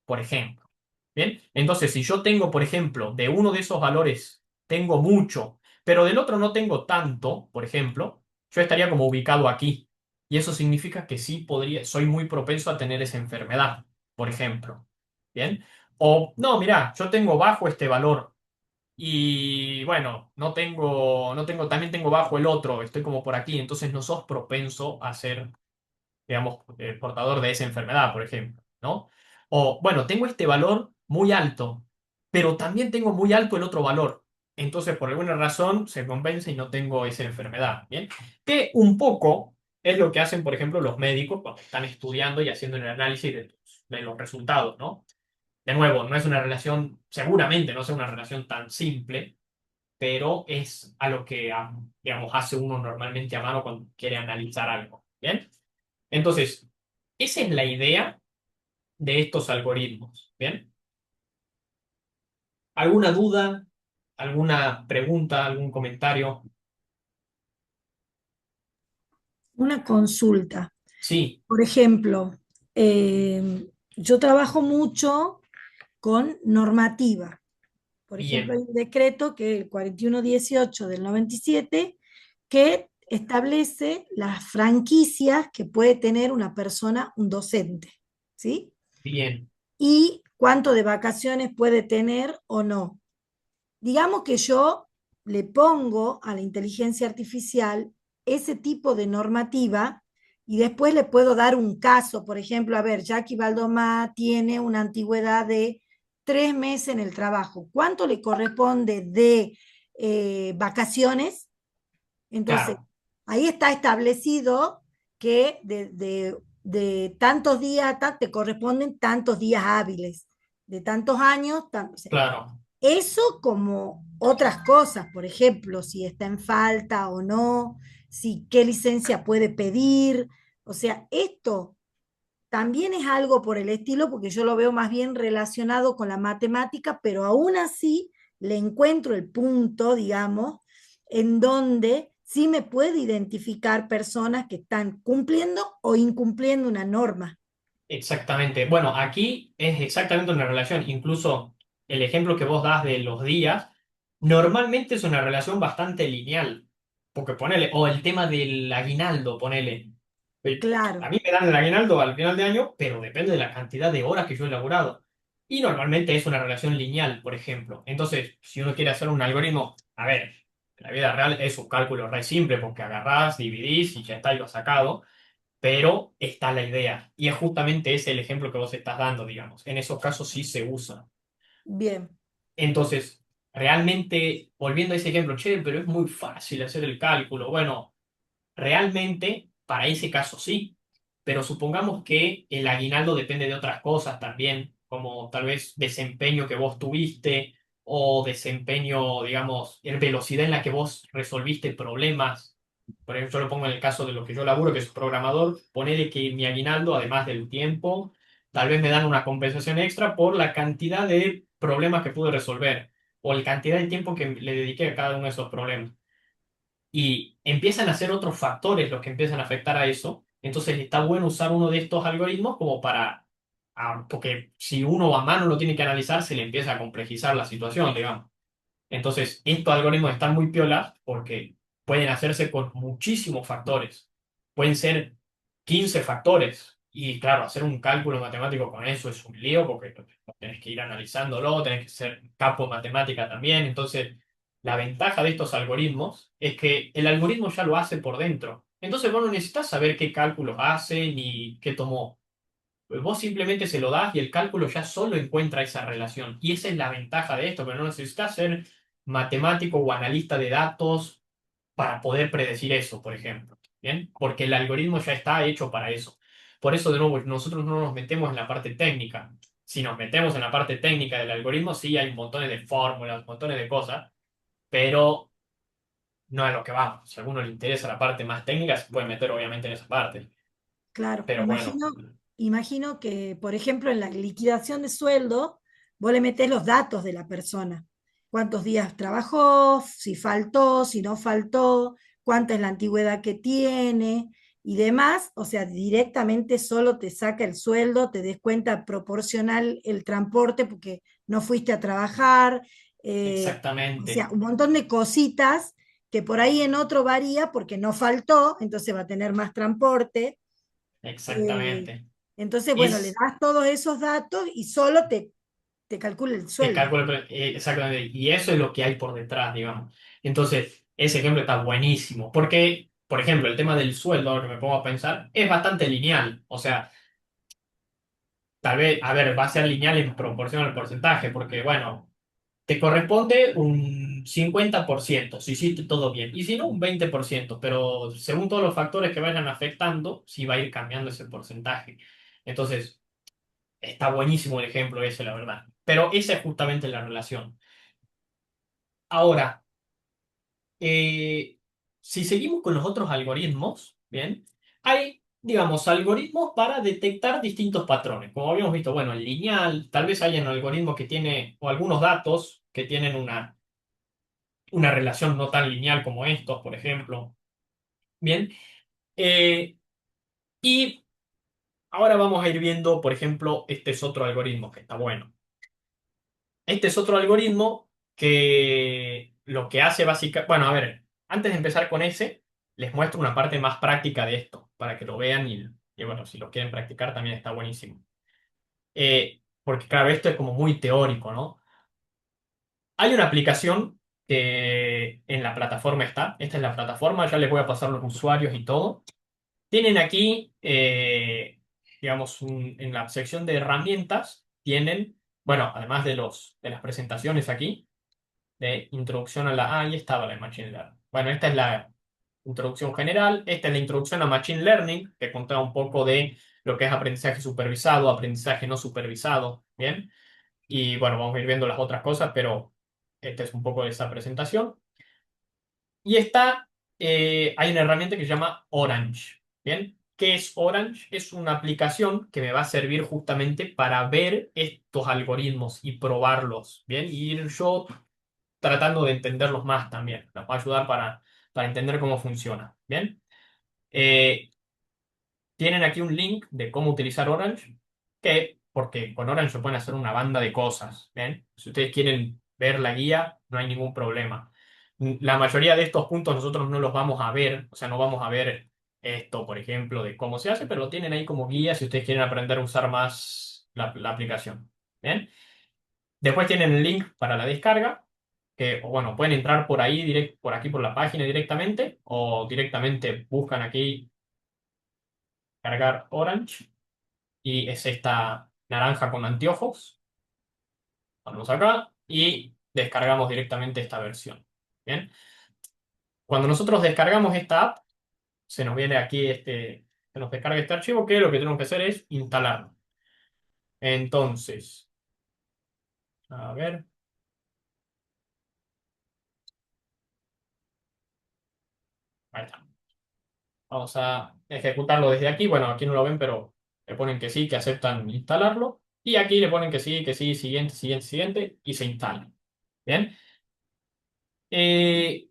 por ejemplo. ¿Bien? Entonces, si yo tengo, por ejemplo, de uno de esos valores, tengo mucho, pero del otro no tengo tanto, por ejemplo, yo estaría como ubicado aquí. Y eso significa que sí podría, soy muy propenso a tener esa enfermedad, por ejemplo. ¿Bien? O, no, mirá, yo tengo bajo este valor, y bueno, también tengo bajo el otro, estoy como por aquí, entonces no sos propenso a ser, digamos, portador de esa enfermedad, por ejemplo, ¿no? O bueno, tengo este valor muy alto, pero también tengo muy alto el otro valor. Entonces, por alguna razón, se compensa y no tengo esa enfermedad, ¿bien? Que un poco es lo que hacen, por ejemplo, los médicos cuando están estudiando y haciendo el análisis de los resultados, ¿no? De nuevo, no es una relación, seguramente no es una relación tan simple, pero es a lo que, digamos, hace uno normalmente a mano cuando quiere analizar algo. ¿Bien? Entonces, esa es la idea de estos algoritmos. ¿Bien? ¿Alguna duda? ¿Alguna pregunta? ¿Algún comentario? Una consulta. Sí, Por ejemplo, yo trabajo mucho con normativa. Por ejemplo, hay bien, un decreto que es el 4118 del 97 que establece las franquicias que puede tener una persona, un docente, ¿sí? bien, Y cuánto de vacaciones puede tener o no. Digamos que yo le pongo a la inteligencia artificial ese tipo de normativa y después le puedo dar un caso, por ejemplo, a ver, Jackie Baldomá tiene una antigüedad de 3 meses en el trabajo. ¿Cuánto le corresponde de vacaciones? Entonces, Claro, ahí está establecido que de tantos días te corresponden tantos días hábiles, de tantos años, o sea, claro. eso como otras cosas, por ejemplo, si está en falta o no, si qué licencia puede pedir, o sea, esto también es algo por el estilo, porque yo lo veo más bien relacionado con la matemática, pero aún así le encuentro el punto, digamos, en donde sí me puede identificar personas que están cumpliendo o incumpliendo una norma. Exactamente. Bueno, aquí es exactamente una relación. Incluso el ejemplo que vos das de los días, normalmente es una relación bastante lineal. Porque ponele, o el tema del aguinaldo, ponele. A Claro, mí me dan el aguinaldo al final de año, pero depende de la cantidad de horas que yo he laburado. Y normalmente es una relación lineal, por ejemplo. Entonces, si uno quiere hacer un algoritmo, a ver, en la vida real es un cálculo re simple porque agarrás, dividís y ya está, y lo has sacado, pero está la idea. Y es justamente ese el ejemplo que vos estás dando, digamos. En esos casos sí se usa. bien, Entonces, realmente, volviendo a ese ejemplo, che, pero es muy fácil hacer el cálculo. Bueno, realmente, para ese caso sí, pero supongamos que el aguinaldo depende de otras cosas también, como tal vez desempeño que vos tuviste o desempeño, digamos, en velocidad en la que vos resolviste problemas. Por ejemplo, yo lo pongo en el caso de lo que yo laburo, que es programador, ponele que mi aguinaldo, además del tiempo, tal vez me dan una compensación extra por la cantidad de problemas que pude resolver o la cantidad de tiempo que le dediqué a cada uno de esos problemas y empiezan a ser otros factores los que empiezan a afectar a eso. Entonces está bueno usar uno de estos algoritmos como para, porque si uno a mano lo tiene que analizar, se le empieza a complejizar la situación, digamos. Entonces, estos algoritmos están muy piolas porque pueden hacerse con muchísimos factores. Pueden ser 15 factores. Y claro, hacer un cálculo matemático con eso es un lío porque tenés que ir analizándolo, tenés que ser capo en matemática también. Entonces, la ventaja de estos algoritmos es que el algoritmo ya lo hace por dentro. Entonces, vos no necesitas saber qué cálculos hace ni qué tomó. Vos simplemente se lo das y el cálculo ya solo encuentra esa relación. Y esa es la ventaja de esto, pero no necesitas ser matemático o analista de datos para poder predecir eso, por ejemplo. ¿Bien? Porque el algoritmo ya está hecho para eso. Por eso, de nuevo, nosotros no nos metemos en la parte técnica. Si nos metemos en la parte técnica del algoritmo, sí hay montones de fórmulas, montones de cosas, pero no es lo que vamos. Si a alguno le interesa la parte más técnica, se puede meter obviamente en esa parte. claro. Pero bueno, Imagino que, por ejemplo, en la liquidación de sueldo, vos le metés los datos de la persona. Cuántos días trabajó, si faltó, si no faltó, cuánta es la antigüedad que tiene y demás. O sea, directamente solo te saca el sueldo, te descuenta proporcional el transporte porque no fuiste a trabajar. O sea, exactamente. un montón de cositas que por ahí en otro varía porque no faltó, entonces va a tener más transporte. Eh, Exactamente. entonces, Y bueno, le es, das todos esos datos y solo te calcula el te sueldo. calculo, exactamente. Y eso es lo que hay por detrás, digamos. Entonces, ese ejemplo está buenísimo. Porque, por ejemplo, el tema del sueldo, ahora que me pongo a pensar, es bastante lineal. O sea, tal vez, a ver, va a ser lineal en proporción al porcentaje, porque, bueno, te corresponde un 50% si hiciste todo bien. Y si no, un 20%. Pero según todos los factores que vayan afectando, sí va a ir cambiando ese porcentaje. Entonces, está buenísimo el ejemplo ese, la verdad. Pero esa es justamente la relación. Ahora, si seguimos con los otros algoritmos, ¿bien? Hay, digamos, algoritmos para detectar distintos patrones. Como habíamos visto, bueno, el lineal, tal vez haya un algoritmo que tiene, o algunos datos que tienen una relación no tan lineal como estos, por ejemplo. Bien. Eh, y ahora vamos a ir viendo, por ejemplo, este es otro algoritmo que está bueno. Este es otro algoritmo que lo que hace básicamente... Bueno, a ver, antes de empezar con ese, les muestro una parte más práctica de esto, para que lo vean y bueno, si lo quieren practicar también está buenísimo. Porque claro, esto es como muy teórico, ¿no? Hay una aplicación que en la plataforma está, esta es la plataforma, ya les voy a pasar los usuarios y todo. Tienen aquí, digamos, en la sección de herramientas, tienen bueno, además de las presentaciones aquí, de introducción a la... ahí estaba la de Machine Learning. Bueno, esta es la introducción general, esta es la introducción a Machine Learning, que contaba un poco de lo que es aprendizaje supervisado, aprendizaje no supervisado, ¿bien? Y bueno, vamos a ir viendo las otras cosas, pero esta es un poco de esa presentación. Y hay una herramienta que se llama Orange, ¿bien? ¿Qué es Orange? Es una aplicación que me va a servir justamente para ver estos algoritmos y probarlos, ¿bien? Y ir yo tratando de entenderlos más también. Nos va a ayudar para entender cómo funciona, ¿bien? Eh, Tienen aquí un link de cómo utilizar Orange, porque con Orange se pueden hacer una banda de cosas, ¿bien? Si ustedes quieren ver la guía, no hay ningún problema. La mayoría de estos puntos nosotros no los vamos a ver, o sea, no vamos a ver esto, por ejemplo, de cómo se hace, pero lo tienen ahí como guía si ustedes quieren aprender a usar más la aplicación, ¿bien? Después tienen el link para la descarga, que, o bueno, pueden entrar por ahí, por aquí por la página directamente, o directamente buscan aquí cargar Orange y es esta naranja con anteojos. Vamos acá y descargamos directamente esta versión. Bien, cuando nosotros descargamos esta app, se nos viene aquí se nos descarga este archivo que lo que tenemos que hacer es instalarlo. Entonces, a ver, ahí está. Vamos a ejecutarlo desde aquí. Bueno, aquí no lo ven, pero le ponen que sí, que aceptan instalarlo. Y aquí le ponen que sí, siguiente, siguiente, siguiente, y se instala. Bien. Eh,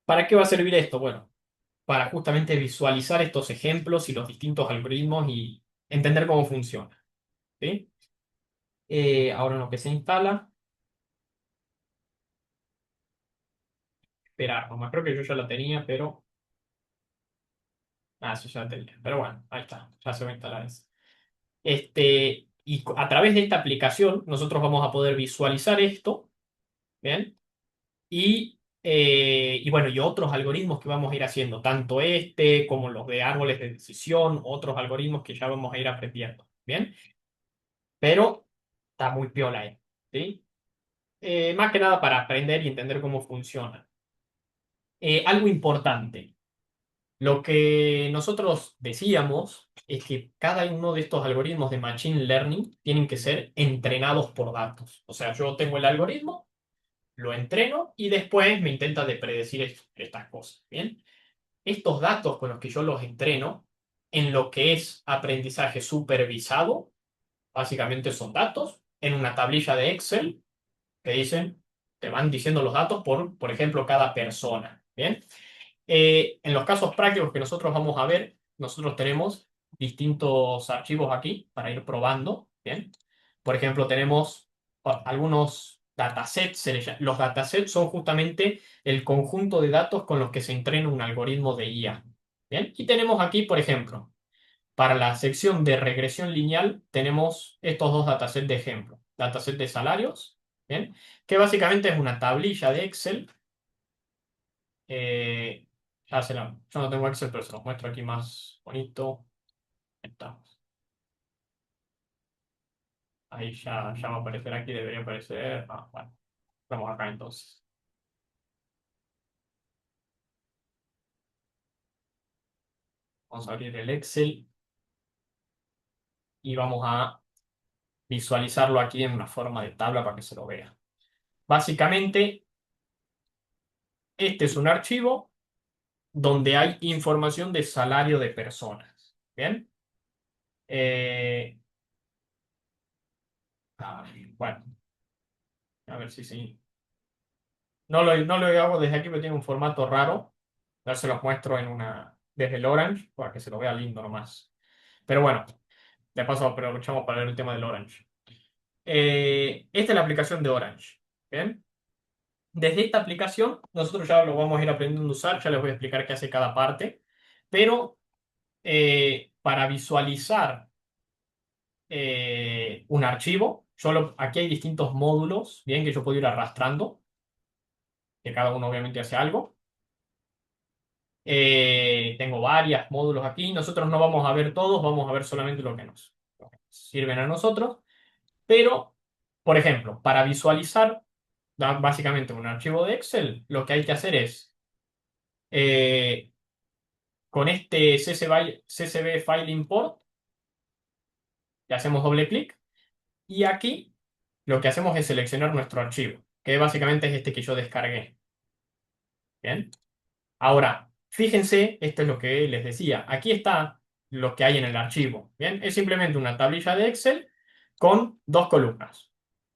¿Para qué va a servir esto? Bueno, para justamente visualizar estos ejemplos y los distintos algoritmos y entender cómo funciona. ¿Sí? Ahora en lo que se instala, esperar, nomás creo que yo ya la tenía, pero... Ah, eso ya la tenía. Pero bueno, ahí está, ya se va a instalar eso. A través de esta aplicación, nosotros vamos a poder visualizar esto, ¿bien? Y bueno, y otros algoritmos que vamos a ir haciendo, tanto este como los de árboles de decisión, otros algoritmos que ya vamos a ir aprendiendo, ¿bien? Pero está muy piola ahí, ¿sí? Más que nada para aprender y entender cómo funciona. Algo importante, lo que nosotros decíamos es que cada uno de estos algoritmos de Machine Learning tienen que ser entrenados por datos. O sea, yo tengo el algoritmo, lo entreno y después me intenta de predecir estas cosas, ¿bien? Estos datos con los que yo los entreno, en lo que es aprendizaje supervisado, básicamente son datos en una tablilla de Excel que te van diciendo los datos por ejemplo, cada persona. ¿Bien? En los casos prácticos que nosotros vamos a ver, nosotros tenemos distintos archivos aquí para ir probando. ¿Bien? Por ejemplo, tenemos algunos datasets. Los datasets son justamente el conjunto de datos con los que se entrena un algoritmo de IA. ¿Bien? Y tenemos aquí, por ejemplo, para la sección de regresión lineal tenemos estos dos datasets de ejemplo. Dataset de salarios, ¿bien? Que básicamente es una tablilla de Excel. eh, yo no tengo Excel, pero se los muestro aquí más bonito. Ahí está. Ahí ya va a aparecer aquí, debería aparecer. Bueno, vamos acá entonces. Vamos a abrir el Excel y vamos a visualizarlo aquí en una forma de tabla para que se lo vea. Básicamente, este es un archivo donde hay información de salario de personas. ¿Bien? Eh, bueno, a ver si sí. No lo hago desde aquí porque tiene un formato raro. Ya se los muestro desde el Orange para que se lo vea lindo nomás. Pero bueno, de paso aprovechamos para ver el tema del Orange. Esta es la aplicación de Orange. ¿Bien? Desde esta aplicación, nosotros ya lo vamos a ir aprendiendo a usar. Ya les voy a explicar qué hace cada parte. Pero para visualizar un archivo. Aquí hay distintos módulos, bien, que yo puedo ir arrastrando, que cada uno obviamente hace algo. Tengo varios módulos aquí. Nosotros no vamos a ver todos, vamos a ver solamente lo que nos sirven a nosotros. Pero Por ejemplo, para visualizar básicamente un archivo de Excel, lo que hay que hacer es, eh, con este CSV File Import, le hacemos doble clic y aquí lo que hacemos es seleccionar nuestro archivo, que básicamente es este que yo descargué. Bien. Ahora, fíjense, esto es lo que les decía. Aquí está lo que hay en el archivo. Bien, es simplemente una tablilla de Excel con dos columnas.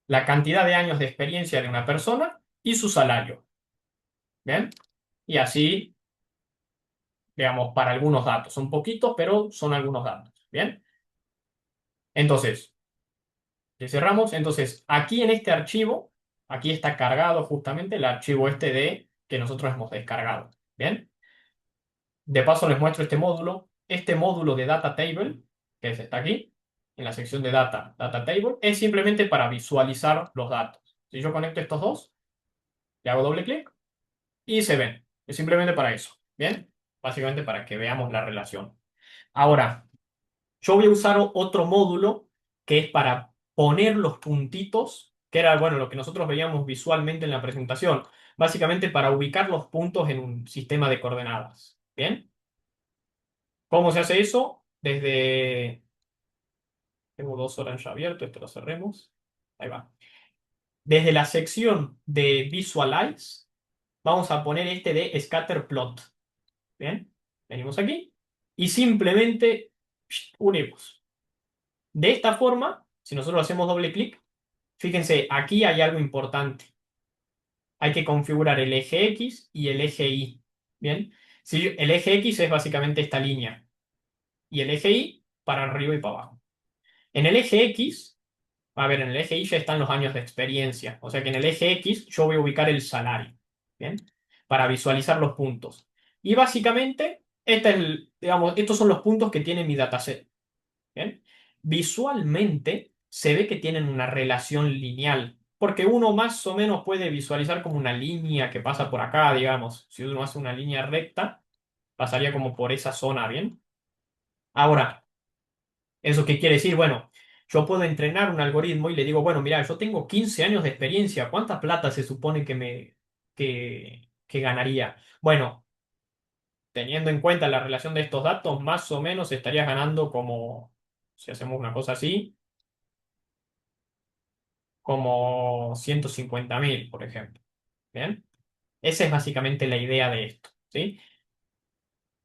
La cantidad de años de experiencia de una persona y su salario. Bien, y así, digamos, para algunos datos. Son poquitos, pero son algunos datos. Bien, entonces, si cerramos, entonces aquí en este archivo, aquí está cargado justamente el archivo este de que nosotros hemos descargado. Bien. De paso les muestro este módulo. Este módulo de Data Table, que está aquí, en la sección de Data Table, es simplemente para visualizar los datos. Si yo conecto estos dos, le hago doble clic y se ven. Es simplemente para eso. ¿Bien? Básicamente para que veamos la relación. Ahora, yo voy a usar otro módulo que es para poner los puntitos, que era, bueno, lo que nosotros veíamos visualmente en la presentación. Básicamente para ubicar los puntos en un sistema de coordenadas. ¿Bien? ¿Cómo se hace eso? Desde... Tengo dos Orange abierto, esto lo cerremos. Ahí va. Desde la sección de Visualize, vamos a poner este de Scatter Plot. Bien, venimos aquí y simplemente unimos. De esta forma, si nosotros hacemos doble clic, fíjense, aquí hay algo importante. Hay que configurar el eje X y el eje Y. Bien, si el eje X es básicamente esta línea y el eje Y para arriba y para abajo. En el eje X, a ver, en el eje Y ya están los años de experiencia. O sea que en el eje X yo voy a ubicar el salario. ¿Bien? Para visualizar los puntos. Y básicamente, digamos, estos son los puntos que tiene mi dataset. ¿Bien? Visualmente se ve que tienen una relación lineal. Porque uno más o menos puede visualizar como una línea que pasa por acá, digamos. Si uno hace una línea recta, pasaría como por esa zona, ¿bien? Ahora, ¿eso qué quiere decir? Bueno, yo puedo entrenar un algoritmo y le digo, bueno, mira, yo tengo 15 años de experiencia, ¿cuánta plata se supone que ganaría? Bueno, teniendo en cuenta la relación de estos datos, más o menos estarías ganando como, si hacemos una cosa así, como 150.000, por ejemplo. ¿Bien? Esa es básicamente la idea de esto, ¿sí?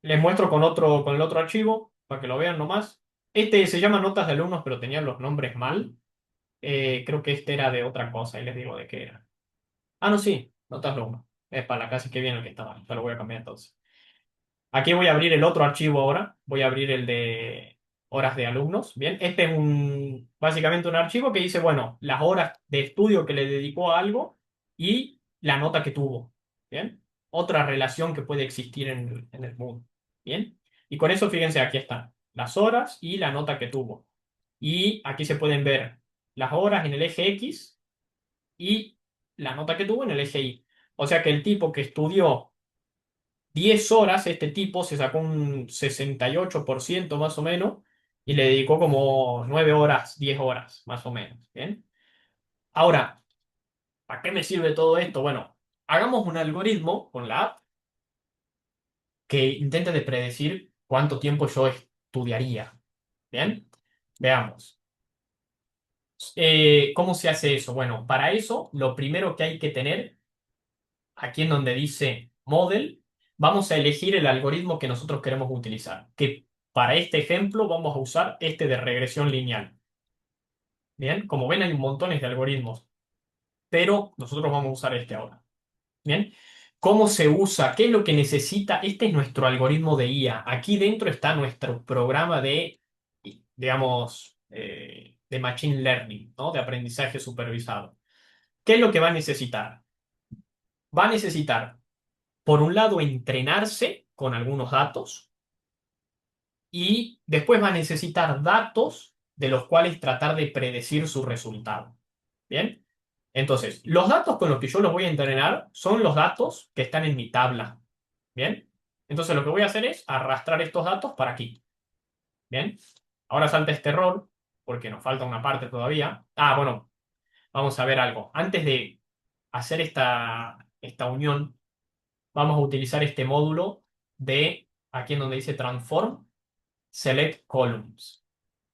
Les muestro con el otro archivo, para que lo vean nomás. Este se llama notas de alumnos, pero tenía los nombres mal. Creo que este era de otra cosa y les digo de qué era. Ah, no, sí, notas de alumnos. Es para la casi que viene el que estaba. Ya lo voy a cambiar entonces. Aquí voy a abrir el otro archivo ahora. Voy a abrir el de horas de alumnos. Bien, este es básicamente un archivo que dice, bueno, las horas de estudio que le dedicó a algo y la nota que tuvo. Bien, otra relación que puede existir en el mundo. Bien, y con eso fíjense, aquí están las horas y la nota que tuvo. Y aquí se pueden ver las horas en el eje X y la nota que tuvo en el eje Y. O sea que el tipo que estudió 10 horas, este tipo se sacó un 68% más o menos y le dedicó como 9 horas, 10 horas más o menos. ¿Bien? Ahora, ¿para qué me sirve todo esto? Bueno, hagamos un algoritmo con la app que intente de predecir cuánto tiempo yo estudiaría. ¿Bien? Veamos. ¿Cómo se hace eso? Bueno, para eso lo primero que hay que tener, aquí en donde dice Model, vamos a elegir el algoritmo que nosotros queremos utilizar. Que para este ejemplo vamos a usar este de regresión lineal. Bien, como ven hay montones de algoritmos, pero nosotros vamos a usar este ahora. Bien, ¿cómo se usa? ¿Qué es lo que necesita? Este es nuestro algoritmo de IA. Aquí dentro está nuestro programa de, digamos, de Machine Learning, ¿no? De aprendizaje supervisado. ¿Qué es lo que va a necesitar? Va a necesitar, por un lado, entrenarse con algunos datos y después va a necesitar datos de los cuales tratar de predecir su resultado. ¿Bien? Entonces, los datos con los que yo los voy a entrenar son los datos que están en mi tabla. ¿Bien? Entonces, lo que voy a hacer es arrastrar estos datos para aquí. ¿Bien? Ahora salta este error, porque nos falta una parte todavía. Ah, bueno, vamos a ver algo. Antes de hacer esta unión, vamos a utilizar este módulo de, aquí en donde dice Transform, Select Columns.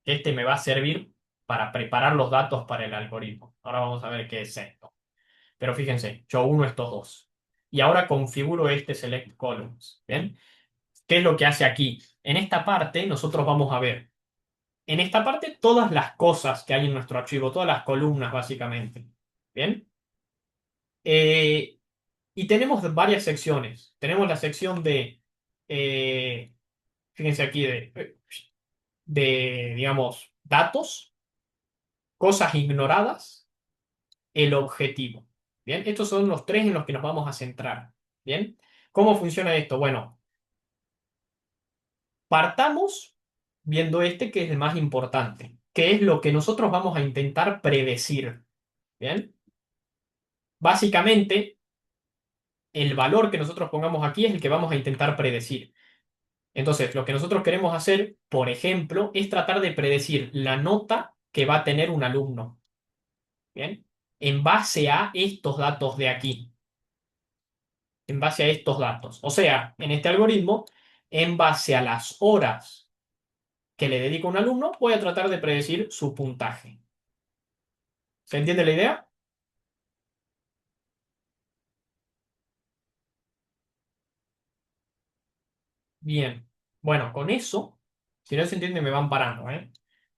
Este me va a servir para preparar los datos para el algoritmo. Ahora vamos a ver qué es esto. Pero fíjense, yo uno estos dos. Y ahora configuro este Select Columns. ¿Bien? ¿Qué es lo que hace aquí? En esta parte nosotros vamos a ver, en esta parte todas las cosas que hay en nuestro archivo, todas las columnas básicamente. ¿Bien? Eh, y tenemos varias secciones. Tenemos la sección eh, fíjense aquí, digamos, datos, cosas ignoradas, el objetivo. Bien, estos son los tres en los que nos vamos a centrar. Bien, ¿cómo funciona esto? Bueno, partamos viendo este que es el más importante, que es lo que nosotros vamos a intentar predecir. Bien, básicamente, el valor que nosotros pongamos aquí es el que vamos a intentar predecir. Entonces, lo que nosotros queremos hacer, por ejemplo, es tratar de predecir la nota que va a tener un alumno. Bien, en base a estos datos de aquí. En base a estos datos. O sea, en este algoritmo, en base a las horas que le dedico a un alumno, voy a tratar de predecir su puntaje. ¿Se entiende la idea? Bien. Bueno, con eso, si no se entiende, me van parando, ¿eh?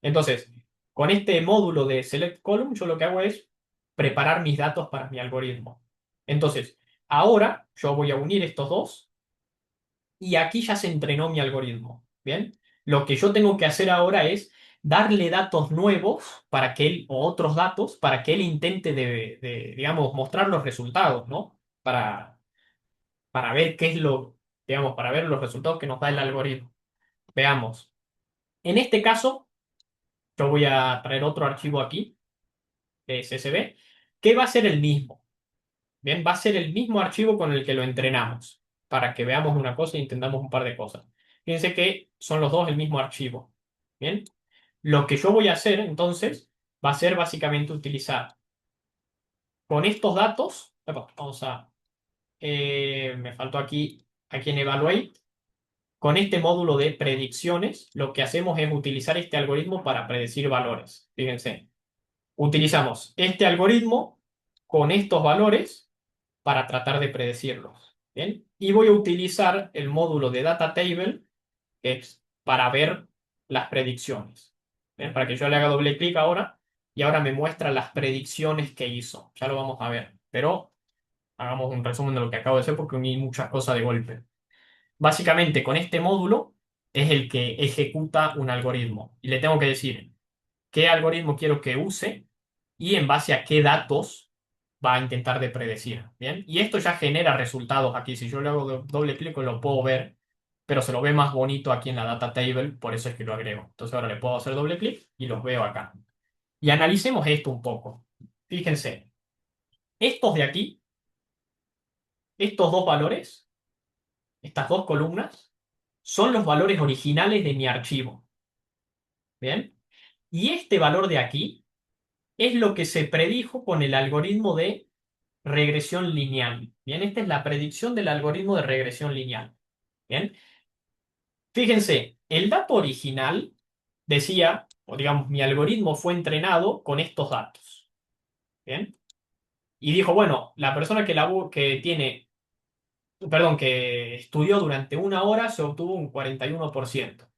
Entonces, con este módulo de Select Column, yo lo que hago es preparar mis datos para mi algoritmo. Entonces, ahora yo voy a unir estos dos y aquí ya se entrenó mi algoritmo. ¿Bien? Lo que yo tengo que hacer ahora es darle datos nuevos para que él, o otros datos, para que él intente digamos, mostrar los resultados, ¿no? Para ver qué es digamos, para ver los resultados que nos da el algoritmo. Veamos. En este caso, yo voy a traer otro archivo aquí, de SSB, que va a ser el mismo. Bien, va a ser el mismo archivo con el que lo entrenamos, para que veamos una cosa y entendamos un par de cosas. Fíjense que son los dos el mismo archivo. Bien, lo que yo voy a hacer entonces va a ser básicamente utilizar con estos datos, vamos a, me faltó aquí en Evaluate, con este módulo de predicciones, lo que hacemos es utilizar este algoritmo para predecir valores. Fíjense, utilizamos este algoritmo con estos valores para tratar de predecirlos. ¿Bien? Y voy a utilizar el módulo de Data Table, que es para ver las predicciones. ¿Bien? Para que yo le haga doble clic ahora y ahora me muestra las predicciones que hizo. Ya lo vamos a ver. Pero hagamos un resumen de lo que acabo de hacer porque uní muchas cosas de golpe. Básicamente, con este módulo es el que ejecuta un algoritmo. Y le tengo que decir qué algoritmo quiero que use y en base a qué datos va a intentar de predecir. ¿Bien? Y esto ya genera resultados aquí. Si yo le hago doble clic, lo puedo ver, pero se lo ve más bonito aquí en la data table, por eso es que lo agrego. Entonces ahora le puedo hacer doble clic y los veo acá. Y analicemos esto un poco. Fíjense, estos de aquí, estos dos valores, estas dos columnas, son los valores originales de mi archivo. ¿Bien? Y este valor de aquí es lo que se predijo con el algoritmo de regresión lineal. Bien, esta es la predicción del algoritmo de regresión lineal. Bien, fíjense, el dato original decía, o digamos, mi algoritmo fue entrenado con estos datos. Bien, y dijo, bueno, la persona que tiene, perdón, que estudió durante una hora se obtuvo un 41%.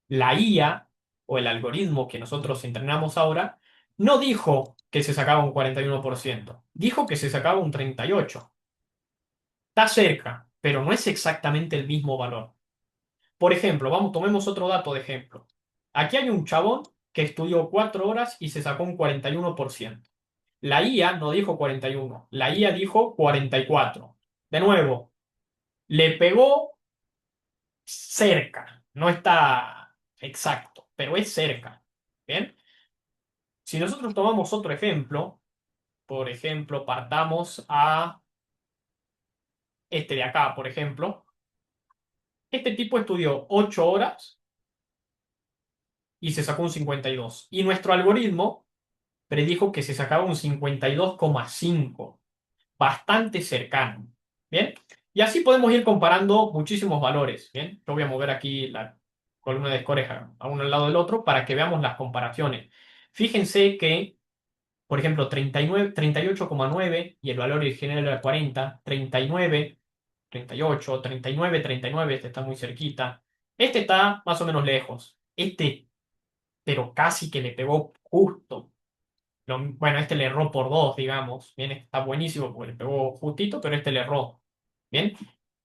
La IA o el algoritmo que nosotros entrenamos ahora no dijo que se sacaba un 41%, dijo que se sacaba un 38%. Está cerca, pero no es exactamente el mismo valor. Por ejemplo, tomemos otro dato de ejemplo. Aquí hay un chabón que estudió 4 horas y se sacó un 41%. La IA no dijo 41, la IA dijo 44. De nuevo, le pegó cerca, no está exacto, pero es cerca. ¿Bien? Si nosotros tomamos otro ejemplo, por ejemplo, partamos a este de acá, por ejemplo. Este tipo estudió 8 horas y se sacó un 52. Y nuestro algoritmo predijo que se sacaba un 52,5, bastante cercano. ¿Bien? Y así podemos ir comparando muchísimos valores. ¿Bien? Yo voy a mover aquí la columna de scores a uno al lado del otro para que veamos las comparaciones. Fíjense que, por ejemplo, 39, 38,9 y el valor original era 40, 39, 38, 39, 39, este está muy cerquita. Este está más o menos lejos. Este, pero casi que le pegó justo. Bueno, este le erró por 2, digamos. Bien, este está buenísimo porque le pegó justito, pero este le erró. Bien,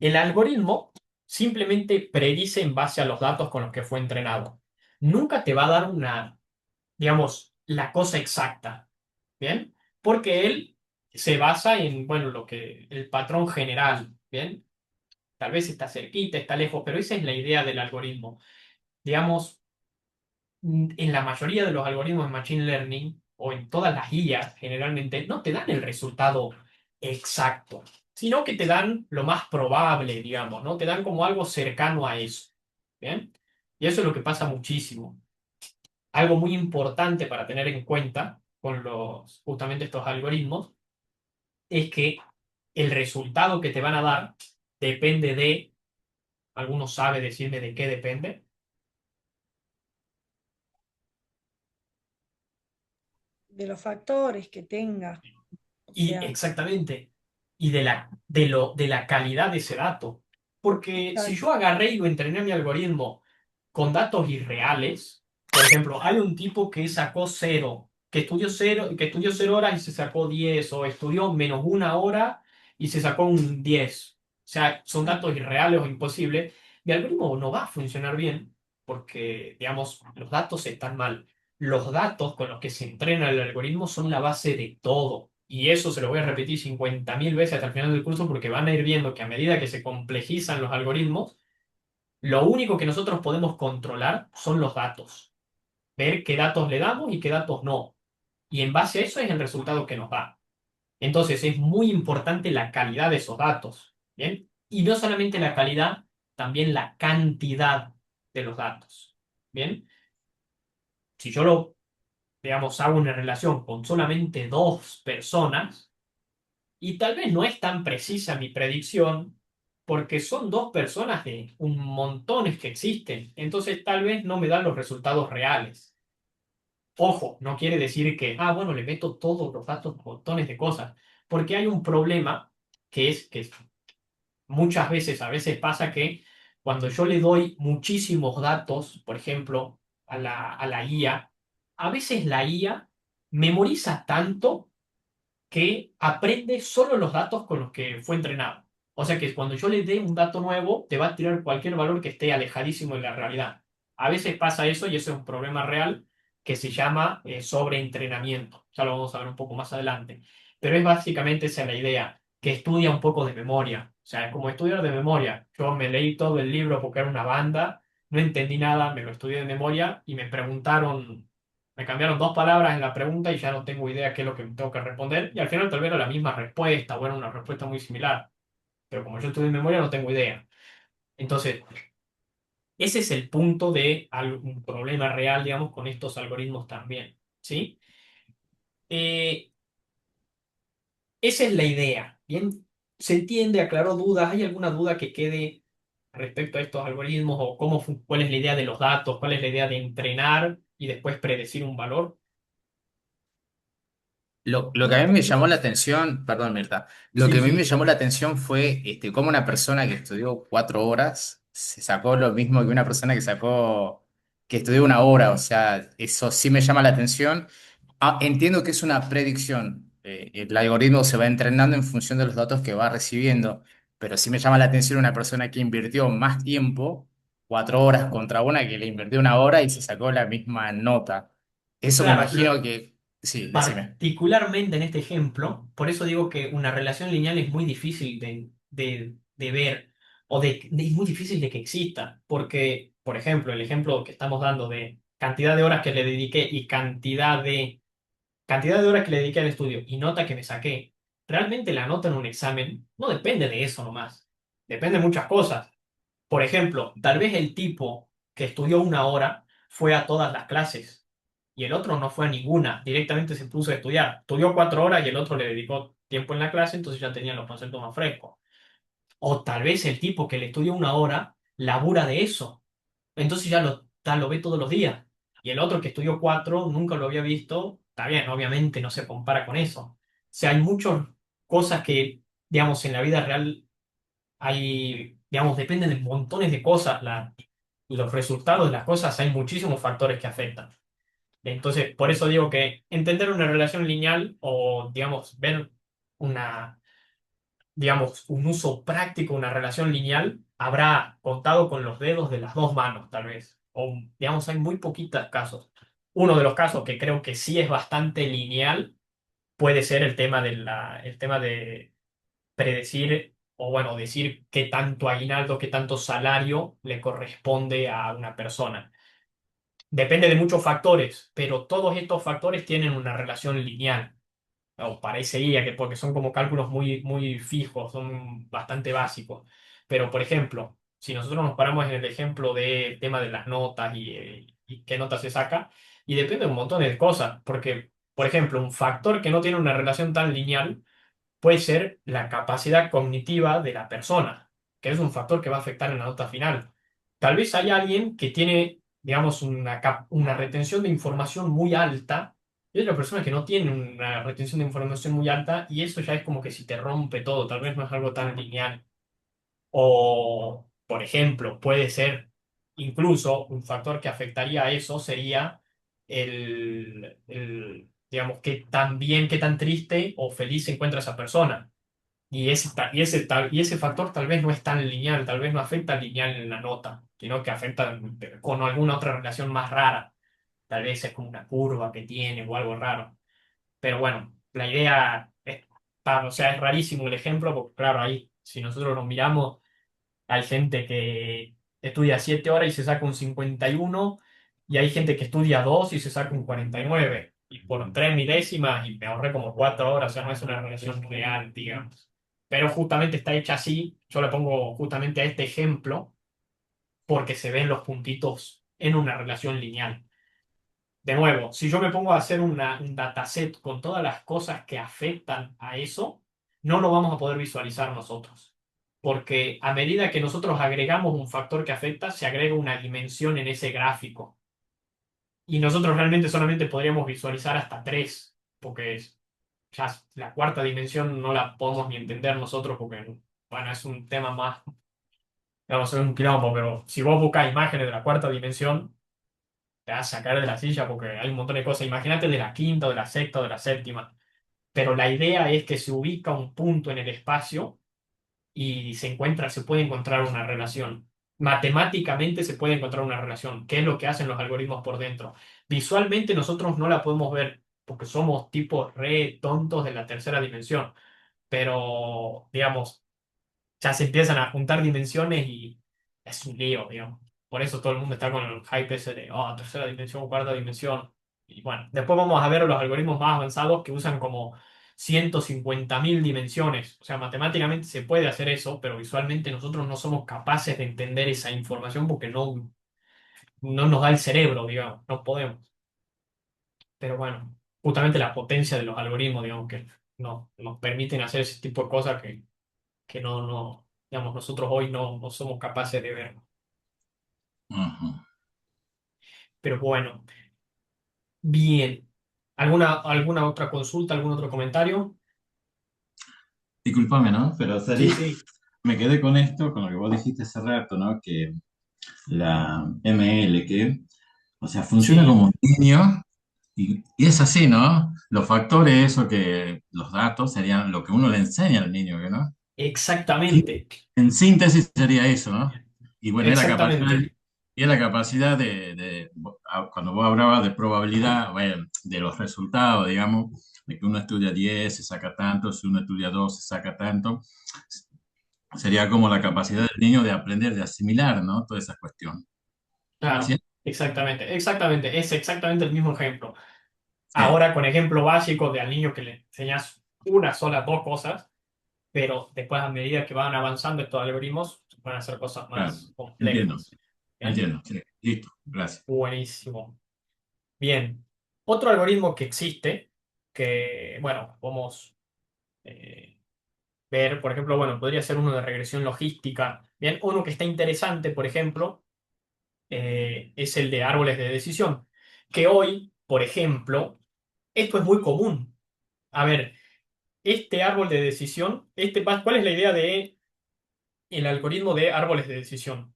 el algoritmo simplemente predice en base a los datos con los que fue entrenado. Nunca te va a dar una, digamos, la cosa exacta. Bien, porque él se basa en, bueno, lo que, el patrón general. Bien, tal vez está cerquita, está lejos, pero esa es la idea del algoritmo. Digamos, en la mayoría de los algoritmos de Machine Learning o en todas las IAs generalmente no te dan el resultado exacto, sino que te dan lo más probable, digamos, ¿no? Te dan como algo cercano a eso. ¿Bien? Y eso es lo que pasa muchísimo. Algo muy importante para tener en cuenta con justamente estos algoritmos es que el resultado que te van a dar depende de, ¿alguno sabe decirme de qué depende? De los factores que tenga. O Y sea, exactamente, y de la calidad de ese dato. Porque si exacto. yo agarré y lo entrené a mi algoritmo con datos irreales, por ejemplo, hay un tipo que sacó cero, que estudió 0 horas y se sacó 10, o estudió menos 1 hora y se sacó un 10. O sea, son Claro. datos irreales o imposibles. Mi algoritmo no va a funcionar bien porque, digamos, los datos están mal. Los datos con los que se entrena el algoritmo son la base de todo. Y eso se lo voy a repetir 50.000 veces hasta el final del curso porque van a ir viendo que a medida que se complejizan los algoritmos, lo único que nosotros podemos controlar son los datos. Ver qué datos le damos y qué datos no. Y en base a eso es el resultado que nos da. Entonces es muy importante la calidad de esos datos. ¿Bien? Y no solamente la calidad, también la cantidad de los datos. ¿Bien? Si yo digamos, hago una relación con solamente 2 personas, y tal vez no es tan precisa mi predicción, porque son 2 personas de un montones que existen. Entonces tal vez no me dan los resultados reales. Ojo, no quiere decir que, bueno, le meto todos los datos, montones de cosas. Porque hay un problema que es que a veces pasa que cuando yo le doy muchísimos datos, por ejemplo, a la IA, a veces la IA memoriza tanto que aprende solo los datos con los que fue entrenado. O sea que cuando yo le dé un dato nuevo, te va a tirar cualquier valor que esté alejadísimo de la realidad. A veces pasa eso y eso es un problema real que se llama sobreentrenamiento. Ya lo vamos a ver un poco más adelante. Pero es básicamente esa la idea, que estudia un poco de memoria. O sea, es como estudiar de memoria. Yo me leí todo el libro porque era una banda, no entendí nada, me lo estudié de memoria y me cambiaron 2 palabras en la pregunta y ya no tengo idea qué es lo que tengo que responder. Y al final tal vez era la misma respuesta, bueno, una respuesta muy similar. Pero como yo estudié en memoria, no tengo idea. Entonces, ese es el punto de un problema real, digamos, con estos algoritmos también. ¿Sí? Eh, Esa es la idea. ¿Bien? ¿Se entiende? ¿Aclaró dudas? ¿Hay alguna duda que quede respecto a estos algoritmos o cuál es la idea de los datos? ¿Cuál es la idea de entrenar y después predecir un valor? Lo que a mí me llamó la atención, perdón, Mirta, lo que Sí, a mí me sí. llamó la atención fue cómo una persona que estudió 4 horas se sacó lo mismo que una persona que estudió 1 hora. O sea, eso sí me llama la atención. Entiendo que es una predicción. El algoritmo se va entrenando en función de los datos que va recibiendo, pero sí me llama la atención una persona que invirtió más tiempo, 4 horas contra una que le invirtió 1 hora y se sacó la misma nota. Eso me Claro, imagino que, sí, decime. particularmente en este ejemplo, por eso digo que una relación lineal es muy difícil de ver es muy difícil de que exista, porque, por ejemplo, el ejemplo que estamos dando de cantidad de horas que le dediqué y cantidad de horas que le dediqué al estudio y nota que me saqué, realmente la nota en un examen no depende de eso nomás, depende de muchas cosas. Por ejemplo, tal vez el tipo que estudió 1 hora fue a todas las clases. y el otro no fue a ninguna, directamente se puso a estudiar. Estudió 4 horas y el otro le dedicó tiempo en la clase, entonces ya tenía los conceptos más frescos. O tal vez el tipo que le estudió 1 hora labura de eso, entonces ya lo ve todos los días. Y el otro que estudió 4 nunca lo había visto, está bien, obviamente no se compara con eso. O sea, hay muchas cosas que, digamos, en la vida real hay, digamos, dependen de montones de cosas. Los resultados de las cosas, hay muchísimos factores que afectan. Entonces, por eso digo que entender una relación lineal o, digamos, ver una, digamos, un uso práctico, una relación lineal, habrá contado con los dedos de las dos manos, tal vez. O, digamos, hay muy poquitos casos. Uno de los casos que creo que sí es bastante lineal puede ser el tema de predecir o, bueno, decir qué tanto aguinaldo, qué tanto salario le corresponde a una persona. Depende de muchos factores, pero todos estos factores tienen una relación lineal o parecería que porque son como cálculos muy, muy fijos, son bastante básicos. Pero, por ejemplo, si nosotros nos paramos en el ejemplo del tema de las notas y qué nota se saca, y depende de un montón de cosas, porque, por ejemplo, un factor que no tiene una relación tan lineal puede ser la capacidad cognitiva de la persona, que es un factor que va a afectar en la nota final. Tal vez hay alguien que tiene, digamos, una retención de información muy alta y hay otra persona que no tiene una retención de información muy alta y eso ya es como que si te rompe todo, tal vez no es algo tan lineal. O, por ejemplo, puede ser incluso un factor que afectaría a eso sería digamos, qué tan bien, qué tan triste o feliz se encuentra esa persona. Y ese factor tal vez no es tan lineal, tal vez no afecta lineal en la nota, sino que afecta con alguna otra relación más rara. Tal vez es como una curva que tiene o algo raro. Pero bueno, la idea o sea, es rarísimo el ejemplo, porque claro, ahí, si nosotros nos miramos, hay gente que estudia 7 horas y se saca un 51, y hay gente que estudia 2 y se saca un 49. Y por 3 milésimas, y me ahorré como 4 horas, o sea, no es una relación real, digamos. Pero justamente está hecha así, yo le pongo justamente a este ejemplo, porque se ven los puntitos en una relación lineal. De nuevo, si yo me pongo a hacer un dataset con todas las cosas que afectan a eso, no lo vamos a poder visualizar nosotros. Porque a medida que nosotros agregamos un factor que afecta, se agrega una dimensión en ese gráfico. Y nosotros realmente solamente podríamos visualizar hasta tres, porque ya la cuarta dimensión no la podemos ni entender nosotros, porque, bueno, es un tema más, vamos a ver un quilombo, pero si vos buscas imágenes de la cuarta dimensión, te vas a sacar de la silla porque hay un montón de cosas. Imagínate de la quinta, o de la sexta, o de la séptima. Pero la idea es que se ubica un punto en el espacio y se puede encontrar una relación. Matemáticamente se puede encontrar una relación. ¿Qué es lo que hacen los algoritmos por dentro? Visualmente nosotros no la podemos ver porque somos tipos re tontos de la tercera dimensión. Pero, digamos, ya se empiezan a juntar dimensiones y es un lío, digamos. Por eso todo el mundo está con el hype ese de, oh, tercera dimensión, cuarta dimensión. Y bueno, después vamos a ver los algoritmos más avanzados que usan como 150.000 dimensiones. O sea, matemáticamente se puede hacer eso, pero visualmente nosotros no somos capaces de entender esa información porque no nos da el cerebro, digamos, no podemos. Pero bueno, justamente la potencia de los algoritmos, digamos, que nos permiten hacer ese tipo de cosas que digamos, nosotros hoy no somos capaces de ver. Ujú. Pero bueno, bien. ¿Alguna otra consulta, algún otro comentario? Discúlpame, ¿no? Pero Sí, sería, sí, me quedé con esto, con lo que vos dijiste hace rato, ¿no? Que la ML, que, o sea, funciona sí, como un niño y es así, ¿no? Los factores, eso que los datos serían lo que uno le enseña al niño, ¿no? Sí. exactamente, En síntesis sería eso, ¿no? Y bueno, exactamente. es la capacidad cuando vos hablabas de probabilidad, bueno, de los resultados, digamos, de que uno estudia 10 se saca tanto, si uno estudia 2 se saca tanto, sería como la capacidad del niño de aprender, de asimilar, ¿no? Toda esa cuestión. ¿Sí? Claro, exactamente, exactamente. Es exactamente el mismo ejemplo. Sí, Ahora con ejemplo básico de al niño que le enseñas una sola, dos cosas, pero después a medida que van avanzando estos algoritmos, se pueden hacer cosas claro. más Entiendo, complejas. ¿Bien? entiendo. Sí, listo, gracias. Buenísimo. Bien. Otro algoritmo que existe, que, bueno, podemos eh, ver, por ejemplo, bueno, podría ser uno de regresión logística. Bien, uno que está interesante, por ejemplo, es el de árboles de decisión, que hoy, por ejemplo, esto es muy común. A ver, este árbol de decisión, ¿cuál es la idea de el algoritmo de árboles de decisión?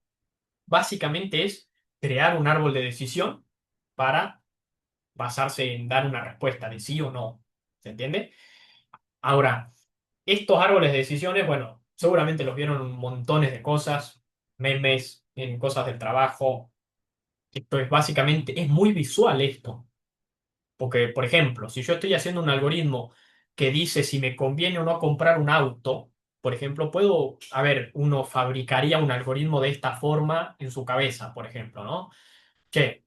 Básicamente es crear un árbol de decisión para basarse en dar una respuesta de sí o no. ¿Se entiende? Ahora, estos árboles de decisiones, bueno, seguramente los vieron en montones de cosas, memes, en cosas del trabajo. Esto es básicamente, es muy visual esto. Porque, por ejemplo, si yo estoy haciendo un algoritmo que dice si me conviene o no comprar un auto, por ejemplo, a ver, uno fabricaría un algoritmo de esta forma en su cabeza, por ejemplo, ¿no? Che,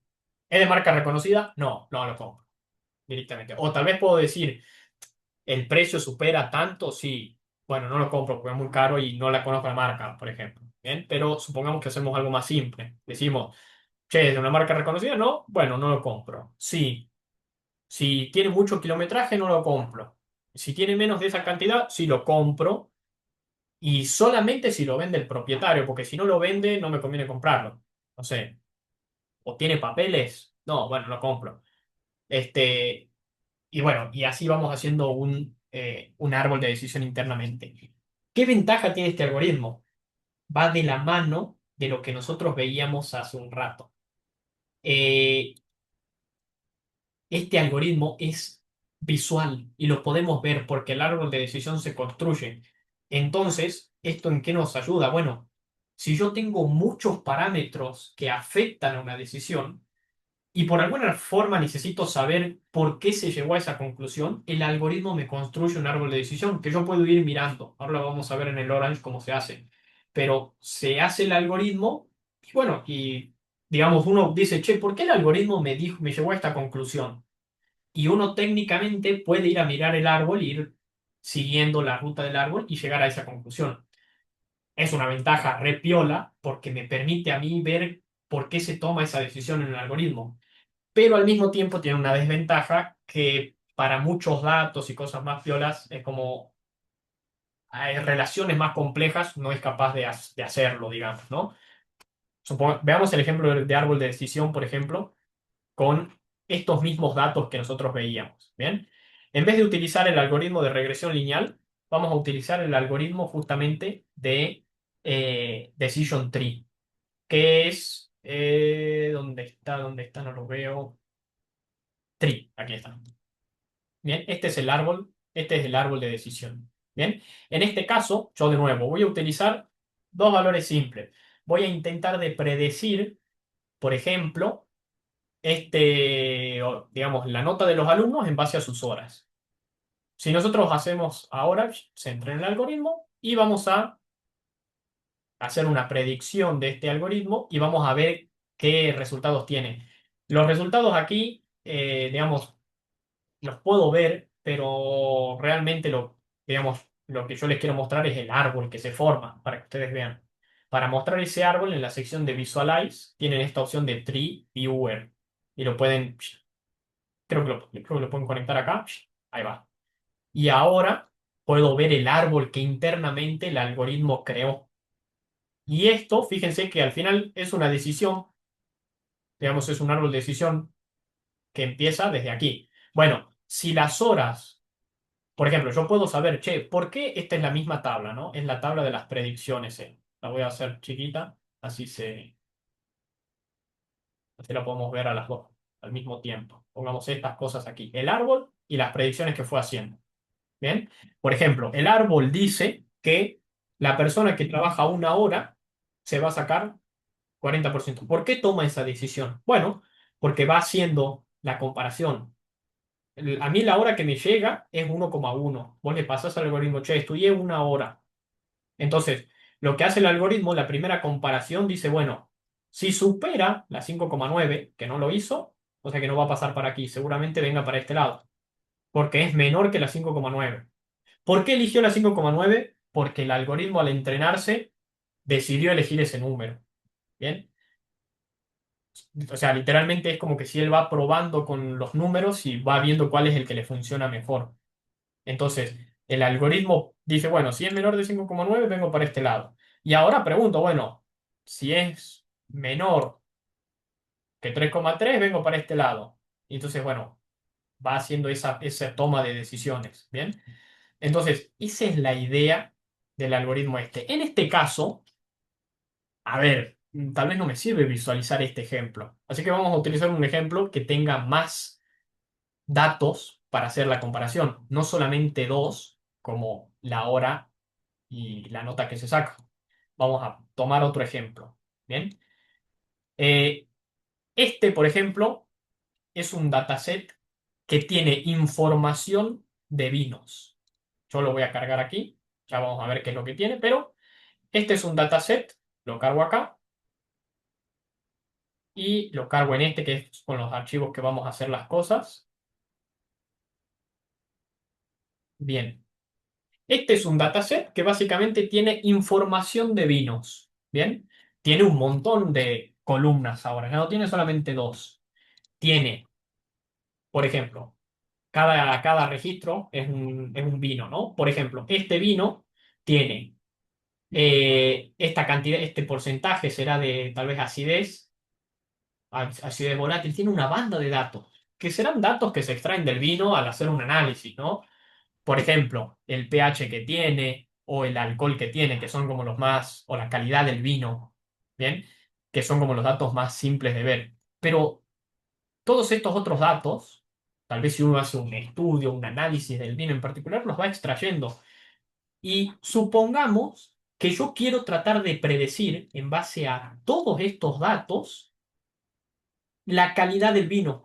¿es de marca reconocida? No, no lo compro directamente. O tal vez puedo decir, ¿el precio supera tanto? Sí. Bueno, no lo compro porque es muy caro y no la conozco la marca, por ejemplo. Bien, pero supongamos que hacemos algo más simple. Decimos, che, ¿es de una marca reconocida? No, bueno, no lo compro. Sí. Si tiene mucho kilometraje, no lo compro. Si tiene menos de esa cantidad, sí lo compro. Y solamente si lo vende el propietario, porque si no lo vende, no me conviene comprarlo. No sé. ¿O tiene papeles? No, bueno, lo compro. Este, y bueno, y así vamos haciendo un árbol de decisión internamente. ¿Qué ventaja tiene este algoritmo? Va de la mano de lo que nosotros veíamos hace un rato. Eh, este algoritmo es visual y lo podemos ver porque el árbol de decisión se construye. Entonces, ¿esto en qué nos ayuda? Bueno, si yo tengo muchos parámetros que afectan a una decisión y por alguna forma necesito saber por qué se llegó a esa conclusión, el algoritmo me construye un árbol de decisión que yo puedo ir mirando. Ahora lo vamos a ver en el Orange cómo se hace. Pero se hace el algoritmo y bueno, y digamos, uno dice, che, ¿por qué el algoritmo me llevó a esta conclusión? Y uno técnicamente puede ir a mirar el árbol, ir siguiendo la ruta del árbol y llegar a esa conclusión. Es una ventaja re piola porque me permite a mí ver por qué se toma esa decisión en el algoritmo. Pero al mismo tiempo tiene una desventaja que para muchos datos y cosas más piolas es como hay relaciones más complejas, no es capaz de hacerlo, digamos, ¿no? Veamos el ejemplo de árbol de decisión, por ejemplo con estos mismos datos que nosotros veíamos. ¿Bien? En vez de utilizar el algoritmo de regresión lineal, vamos a utilizar el algoritmo justamente de Decision Tree, que es... ¿dónde está? ¿Dónde está? No lo veo. Tree, aquí está. Bien, este es el árbol de decisión. Bien, en este caso, yo de nuevo voy a utilizar dos valores simples. Voy a intentar de predecir, por ejemplo, digamos, la nota de los alumnos en base a sus horas. Si nosotros hacemos ahora, se entra en el algoritmo y vamos a hacer una predicción de este algoritmo y vamos a ver qué resultados tiene. Los resultados aquí, digamos, los puedo ver, pero realmente digamos, lo que yo les quiero mostrar es el árbol que se forma para que ustedes vean. Para mostrar ese árbol, en la sección de Visualize, tienen esta opción de Tree Viewer y lo pueden creo que lo pueden conectar acá. Ahí va. Y ahora puedo ver el árbol que internamente el algoritmo creó. Y esto, fíjense que al final es una decisión, digamos, es un árbol de decisión que empieza desde aquí. Bueno, si las horas, por ejemplo, yo puedo saber, che, ¿por qué esta es la misma tabla, ¿no? Es la tabla de las predicciones. La voy a hacer chiquita, así la podemos ver a las dos al mismo tiempo. Pongamos estas cosas aquí, el árbol y las predicciones que fue haciendo. Bien, por ejemplo, el árbol dice que la persona que trabaja una hora se va a sacar 40%. ¿Por qué toma esa decisión? Bueno, porque va haciendo la comparación. A mí la hora que me llega es 1,1. Vos le pasás al algoritmo, che, estudié una hora. Entonces, lo que hace el algoritmo, la primera comparación dice, bueno, si supera la 5,9, que no lo hizo, o sea que no va a pasar para aquí, seguramente venga para este lado, porque es menor que la 5,9. ¿Por qué eligió la 5,9? Porque el algoritmo al entrenarse decidió elegir ese número. ¿Bien? O sea, literalmente es como que si él va probando con los números y va viendo cuál es el que le funciona mejor. Entonces, el algoritmo dice, bueno, si es menor de 5,9 vengo para este lado. Y ahora pregunto, bueno, si es menor que 3,3 vengo para este lado. Y entonces, bueno, va haciendo esa toma de decisiones. ¿Bien? Entonces, esa es la idea del algoritmo este. En este caso, a ver, tal vez no me sirve visualizar este ejemplo. Así que vamos a utilizar un ejemplo que tenga más datos para hacer la comparación, no solamente dos, como la hora y la nota que se saca. Vamos a tomar otro ejemplo. Bien. Eh, este, por ejemplo, es un dataset que tiene información de vinos. Yo lo voy a cargar aquí. Ya vamos a ver qué es lo que tiene, pero este es un dataset. Lo cargo acá y lo cargo en este, que es con los archivos que vamos a hacer las cosas. Bien. Este es un dataset que básicamente tiene información de vinos. Bien. Tiene un montón de columnas ahora. Ya no tiene solamente dos. Tiene, por ejemplo, cada registro es un vino, ¿no? Por ejemplo, este vino tiene esta cantidad, este porcentaje será de tal vez acidez, acidez volátil, tiene una banda de datos, que serán datos que se extraen del vino al hacer un análisis, ¿no? Por ejemplo, el pH que tiene o el alcohol que tiene, que son como los más, o la calidad del vino, ¿bien? Que son como los datos más simples de ver. Pero todos estos otros datos, tal vez si uno hace un estudio, un análisis del vino en particular, los va extrayendo. Y supongamos que yo quiero tratar de predecir, en base a todos estos datos, la calidad del vino.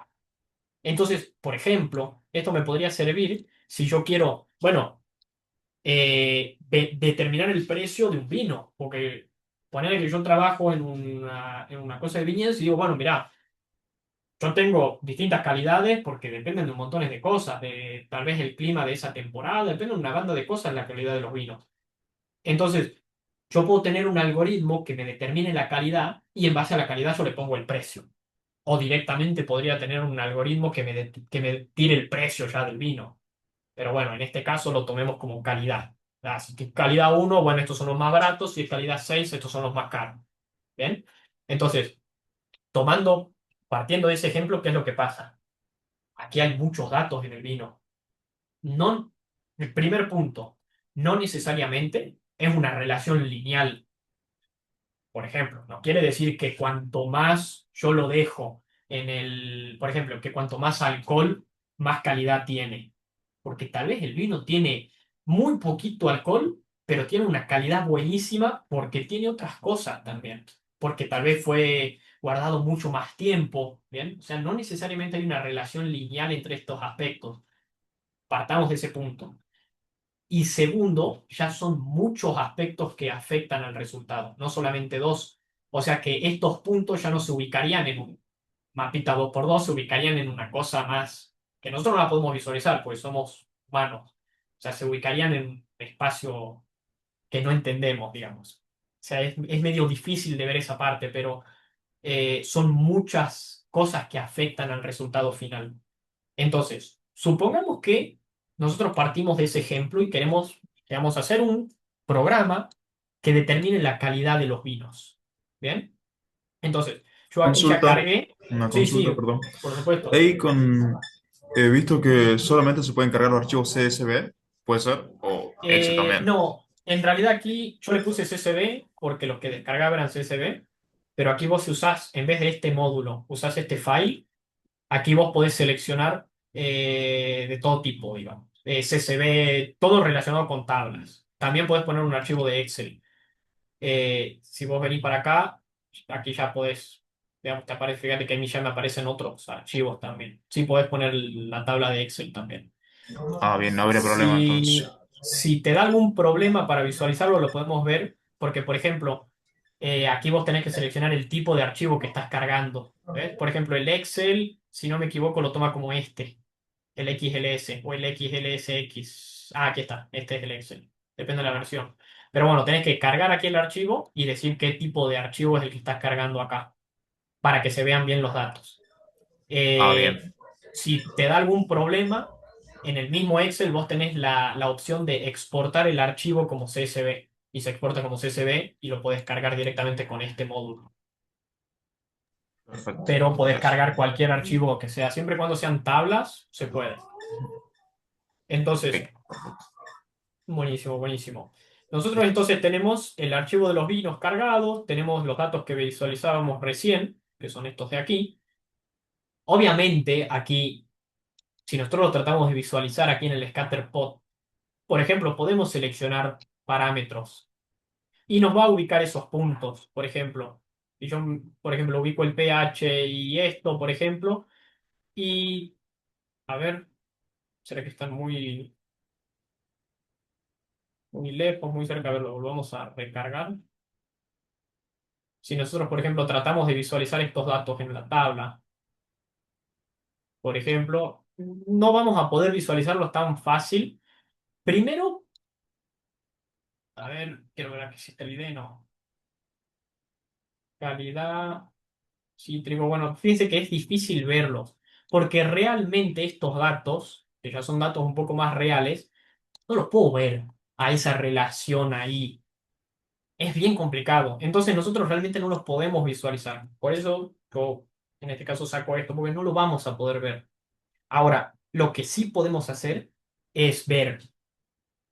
Entonces, por ejemplo, esto me podría servir si yo quiero, bueno, determinar el precio de un vino. Porque poner que yo trabajo en una cosa de viñedos y digo, bueno, mira, yo tengo distintas calidades porque dependen de un montón de cosas, de tal vez el clima de esa temporada, depende de una banda de cosas la calidad de los vinos. Entonces, yo puedo tener un algoritmo que me determine la calidad y en base a la calidad yo le pongo el precio. O directamente podría tener un algoritmo que me tire el precio ya del vino. Pero bueno, en este caso lo tomemos como calidad. Así que calidad uno, bueno, estos son los más baratos, y calidad 6 estos son los más caros. ¿Bien? Entonces, tomando, partiendo de ese ejemplo, ¿qué es lo que pasa? Aquí hay muchos datos en el vino. No, el primer punto, no necesariamente es una relación lineal. Por ejemplo, no quiere decir que cuanto más yo lo dejo por ejemplo, que cuanto más alcohol, más calidad tiene. Porque tal vez el vino tiene muy poquito alcohol, pero tiene una calidad buenísima porque tiene otras cosas también. Porque tal vez fue guardado mucho más tiempo, ¿bien? O sea, no necesariamente hay una relación lineal entre estos aspectos. Partamos de ese punto. Y segundo, ya son muchos aspectos que afectan al resultado, no solamente dos. O sea que estos puntos ya no se ubicarían en un mapita 2x2, se ubicarían en una cosa más que nosotros no la podemos visualizar, porque somos humanos. O sea, se ubicarían en un espacio que no entendemos, digamos. O sea, es medio difícil de ver esa parte, pero son muchas cosas que afectan al resultado final. Entonces, supongamos que nosotros partimos de ese ejemplo y queremos hacer un programa que determine la calidad de los vinos. ¿Bien? Entonces, yo aquí ya Consulta, cargué. una Sí, consulta, sí, perdón. por supuesto. Ahí he visto que solamente se pueden cargar los archivos CSV, ¿puede ser? O Excel también. No, en realidad aquí yo le puse CSV porque los que descargaba eran CSV, pero aquí vos si usás, en vez de este módulo, usás este file. Aquí vos podés seleccionar de todo tipo, digamos. CSV, todo relacionado con tablas. También podés poner un archivo de Excel. Si vos venís para acá, aquí ya podés, digamos, te aparece, fíjate que a mí ya me aparecen otros archivos también. Sí, podés poner la tabla de Excel también. Ah, bien, no habría problema Si, entonces. si te da algún problema para visualizarlo, lo podemos ver, porque, por ejemplo, aquí vos tenés que seleccionar el tipo de archivo que estás cargando. ¿Ves? Por ejemplo, el Excel, si no me equivoco, lo toma como este, el XLS o el XLSX. Ah, aquí está, este es el Excel. Depende de la versión. Pero bueno, tenés que cargar aquí el archivo y decir qué tipo de archivo es el que estás cargando acá. para que se vean bien los datos. Ah, bien. Si te da algún problema, en el mismo Excel vos tenés la opción de exportar el archivo como CSV y se exporta como CSV y lo podés cargar directamente con este módulo. Perfecto. Pero podés Eso. cargar cualquier archivo que sea, siempre y cuando sean tablas, se puede. Ok, Entonces, perfecto. buenísimo, buenísimo. Nosotros entonces tenemos el archivo de los vinos cargado, tenemos los datos que visualizábamos recién, que son estos de aquí. Obviamente, aquí, si nosotros lo tratamos de visualizar aquí en el scatter plot, por ejemplo, podemos seleccionar parámetros y nos va a ubicar esos puntos, por ejemplo. Si yo, por ejemplo, ubico el pH y esto, por ejemplo, y a ver, ¿será que están muy lejos, muy cerca? A ver, lo volvamos a recargar. Si nosotros, por ejemplo, tratamos de visualizar estos datos en la tabla, por ejemplo, no vamos a poder visualizarlos tan fácil. Primero, a ver, quiero ver aquí si está el ID, no. Calidad, cítrico, bueno, fíjense que es difícil verlos, porque realmente estos datos, que ya son datos un poco más reales, no los puedo ver a esa relación ahí. Es bien complicado. Entonces nosotros realmente no los podemos visualizar. Por eso yo en este caso saco esto, porque no lo vamos a poder ver. Ahora, lo que sí podemos hacer es ver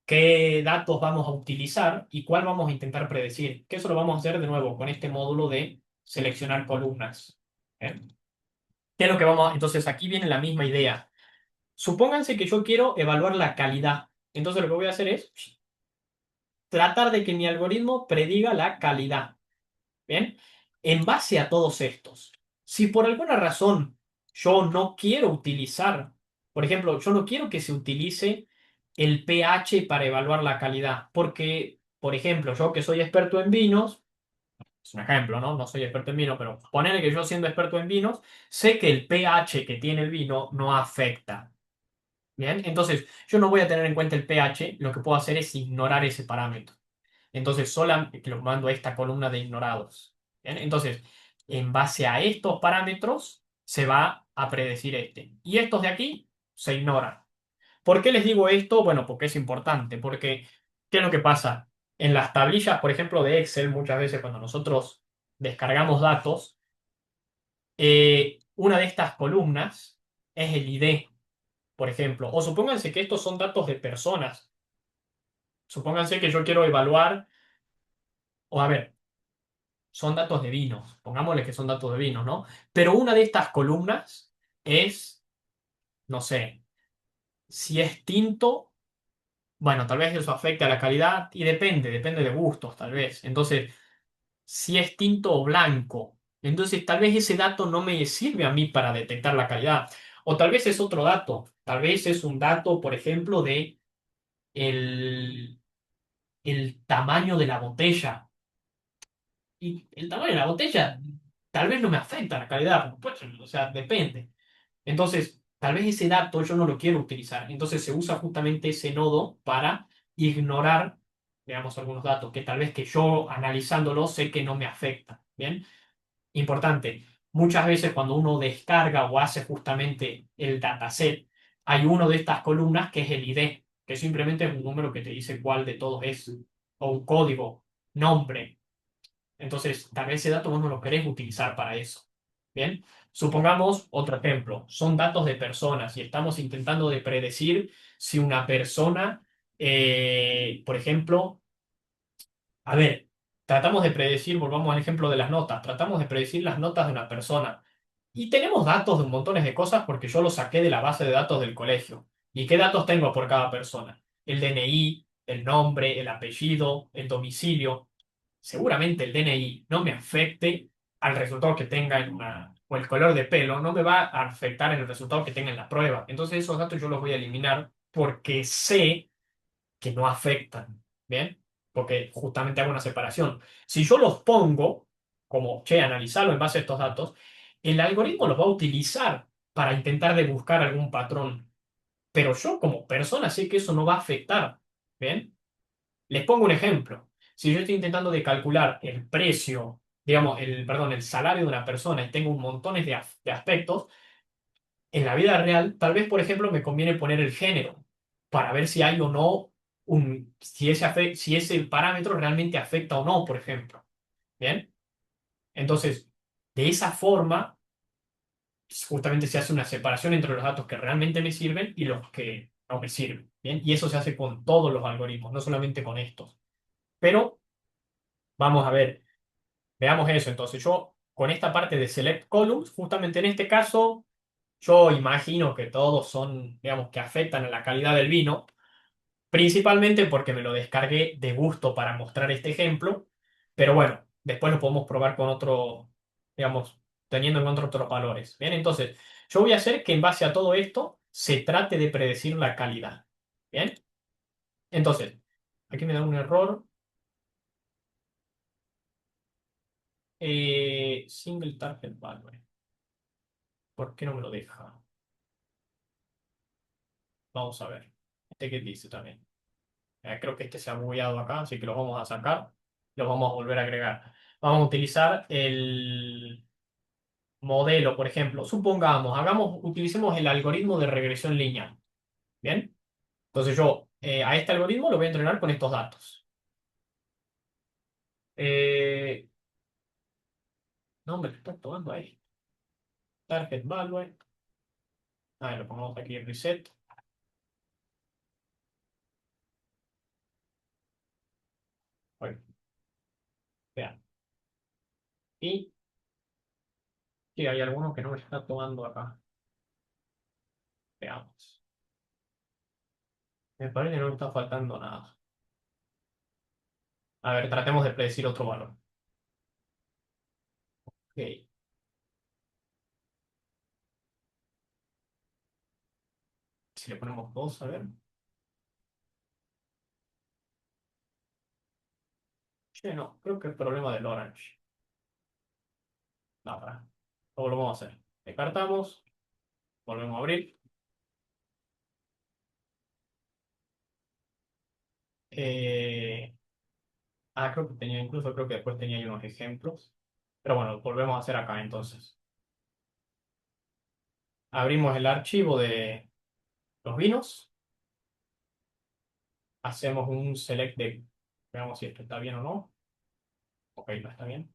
qué datos vamos a utilizar y cuál vamos a intentar predecir. Que eso lo vamos a hacer de nuevo con este módulo de seleccionar columnas. ¿Eh? ¿Qué es lo que vamos a... Entonces aquí viene la misma idea. Supónganse que yo quiero evaluar la calidad. Entonces lo que voy a hacer es tratar de que mi algoritmo prediga la calidad. ¿Bien? En base a todos estos, si por alguna razón yo no quiero utilizar, por ejemplo, yo no quiero que se utilice el pH para evaluar la calidad, porque, por ejemplo, yo que soy experto en vinos, es un ejemplo, ¿no? No soy experto en vino, pero ponerle que yo siendo experto en vinos, sé que el pH que tiene el vino no afecta. ¿Bien? Entonces, yo no voy a tener en cuenta el pH, lo que puedo hacer es ignorar ese parámetro. Entonces, solamente lo mando a esta columna de ignorados. ¿Bien? Entonces, en base a estos parámetros, se va a predecir este. Y estos de aquí se ignoran. ¿Por qué les digo esto? Bueno, porque es importante. Porque, ¿qué es lo que pasa? En las tablillas, por ejemplo, de Excel, muchas veces cuando nosotros descargamos datos, una de estas columnas es el ID, por ejemplo. O supónganse que estos son datos de personas. Supónganse que yo quiero evaluar, o a ver, son datos de vinos, pongámosle que son datos de vinos, ¿no? Pero una de estas columnas es, no sé, si es tinto, bueno, tal vez eso afecte a la calidad y depende de gustos, tal vez. Entonces, si es tinto o blanco, entonces tal vez ese dato no me sirve a mí para detectar la calidad. O tal vez es otro dato, tal vez es un dato, por ejemplo, de el, el tamaño de la botella. Y el tamaño de la botella tal vez no me afecta la calidad, pues, o sea, depende. Entonces, tal vez ese dato yo no lo quiero utilizar. Entonces se usa justamente ese nodo para ignorar, veamos algunos datos, que tal vez que yo analizándolo sé que no me afecta. ¿Bien? Importante. Muchas veces cuando uno descarga o hace justamente el dataset, hay uno de estas columnas que es el ID, que simplemente es un número que te dice cuál de todos es, o un código, nombre. Entonces, tal vez ese dato vos no lo querés utilizar para eso. Bien, supongamos otro ejemplo. Son datos de personas y estamos intentando de predecir si una persona, por ejemplo, a ver, tratamos de predecir, volvamos al ejemplo de las notas, tratamos de predecir las notas de una persona. Y tenemos datos de un montón de cosas porque yo los saqué de la base de datos del colegio. ¿Y qué datos tengo por cada persona? El DNI, el nombre, el apellido, el domicilio. Seguramente el DNI no me afecte al resultado que tenga en una, o el color de pelo, no me va a afectar en el resultado que tenga en la prueba. Entonces esos datos yo los voy a eliminar porque sé que no afectan, ¿bien? Porque justamente hago una separación. Si yo los pongo como, che, analizarlo en base a estos datos, el algoritmo los va a utilizar para intentar de buscar algún patrón. Pero yo como persona sé que eso no va a afectar, ¿bien? Les pongo un ejemplo. Si yo estoy intentando de calcular el precio digamos, el salario de una persona y tengo un montón de aspectos, en la vida real, tal vez, por ejemplo, me conviene poner el género para ver si hay o no si ese parámetro realmente afecta o no, por ejemplo. ¿Bien? Entonces, de esa forma, justamente se hace una separación entre los datos que realmente me sirven y los que no me sirven. ¿Bien? Y eso se hace con todos los algoritmos, no solamente con estos. Pero vamos a ver, veamos eso. Entonces, yo con esta parte de Select Columns, justamente en este caso, yo imagino que todos son, digamos, que afectan a la calidad del vino, principalmente porque me lo descargué de gusto para mostrar este ejemplo, pero bueno, después lo podemos probar con otro, digamos, teniendo en cuenta otros valores. Bien, entonces, yo voy a hacer que en base a todo esto se trate de predecir la calidad. Bien, entonces, aquí me da un error. Single target value. ¿Por qué no me lo deja? Vamos a ver. Este que dice también. Creo que este se ha bugueado acá, así que los vamos a sacar. Los vamos a volver a agregar. Vamos a utilizar el modelo, por ejemplo. Supongamos, utilicemos el algoritmo de regresión lineal. ¿Bien? Entonces yo a este algoritmo lo voy a entrenar con estos datos. Eh, no, me lo está tomando ahí. Target value. A ver, lo pongamos aquí en reset. Bueno, vean. Y sí, hay algunos que no me está tomando acá. Veamos. Me parece que no me está faltando nada. A ver, tratemos de predecir otro valor. Ok. Si le ponemos 2, a ver. Che, no, creo que es problema del Orange. No, para. Lo volvemos a hacer. Descartamos. Volvemos a abrir. Eh, creo que tenía, incluso creo que después tenía ahí unos ejemplos. Pero bueno, volvemos a hacer acá entonces. Abrimos el archivo de los vinos. Hacemos un select de. Veamos si esto está bien o no. Ok, no está bien.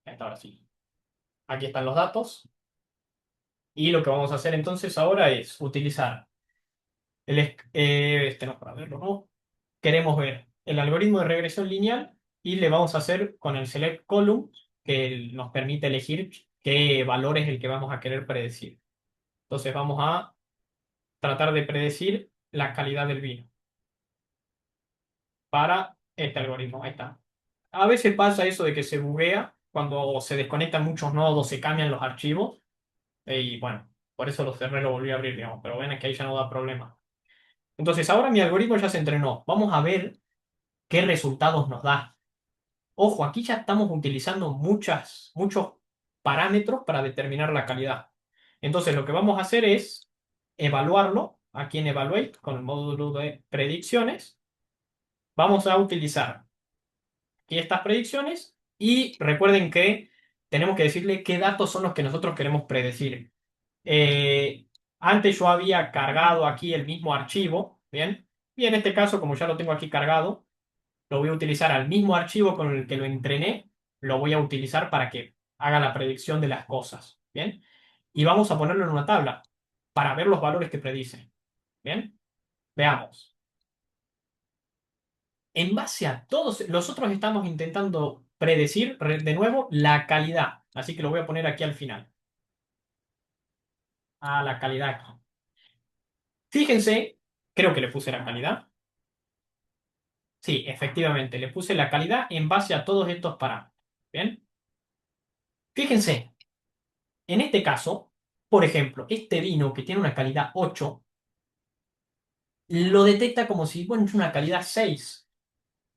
Esta ahora sí. Aquí están los datos. Y lo que vamos a hacer entonces ahora es utilizar este no, para verlo, ¿no? Queremos ver el algoritmo de regresión lineal y le vamos a hacer con el select column que nos permite elegir qué valor es el que vamos a querer predecir. Entonces vamos a tratar de predecir la calidad del vino para este algoritmo. Ahí está. A veces pasa eso de que se buguea cuando se desconectan muchos nodos, se cambian los archivos y bueno, por eso lo cerré, lo volví a abrir, digamos, pero ven que ahí ya no da problema. Entonces ahora mi algoritmo ya se entrenó. Vamos a ver qué resultados nos da. Ojo, aquí ya estamos utilizando muchos parámetros para determinar la calidad. Entonces, lo que vamos a hacer es evaluarlo aquí en Evaluate con el módulo de predicciones. Vamos a utilizar aquí estas predicciones y recuerden que tenemos que decirle qué datos son los que nosotros queremos predecir. Eh, Antes yo había cargado aquí el mismo archivo, ¿bien? Y en este caso, como ya lo tengo aquí cargado, lo voy a utilizar al mismo archivo con el que lo entrené, lo voy a utilizar para que haga la predicción de las cosas, ¿bien? Y vamos a ponerlo en una tabla para ver los valores que predice, ¿bien? Veamos. En base a todos, nosotros estamos intentando predecir de nuevo la calidad, así que lo voy a poner aquí al final. La calidad aquí. Fíjense, creo que le puse la calidad. Sí, efectivamente, le puse la calidad en base a todos estos parámetros, ¿bien? Fíjense, en este caso, por ejemplo, este vino que tiene una calidad 8 lo detecta como si fuera una calidad 6.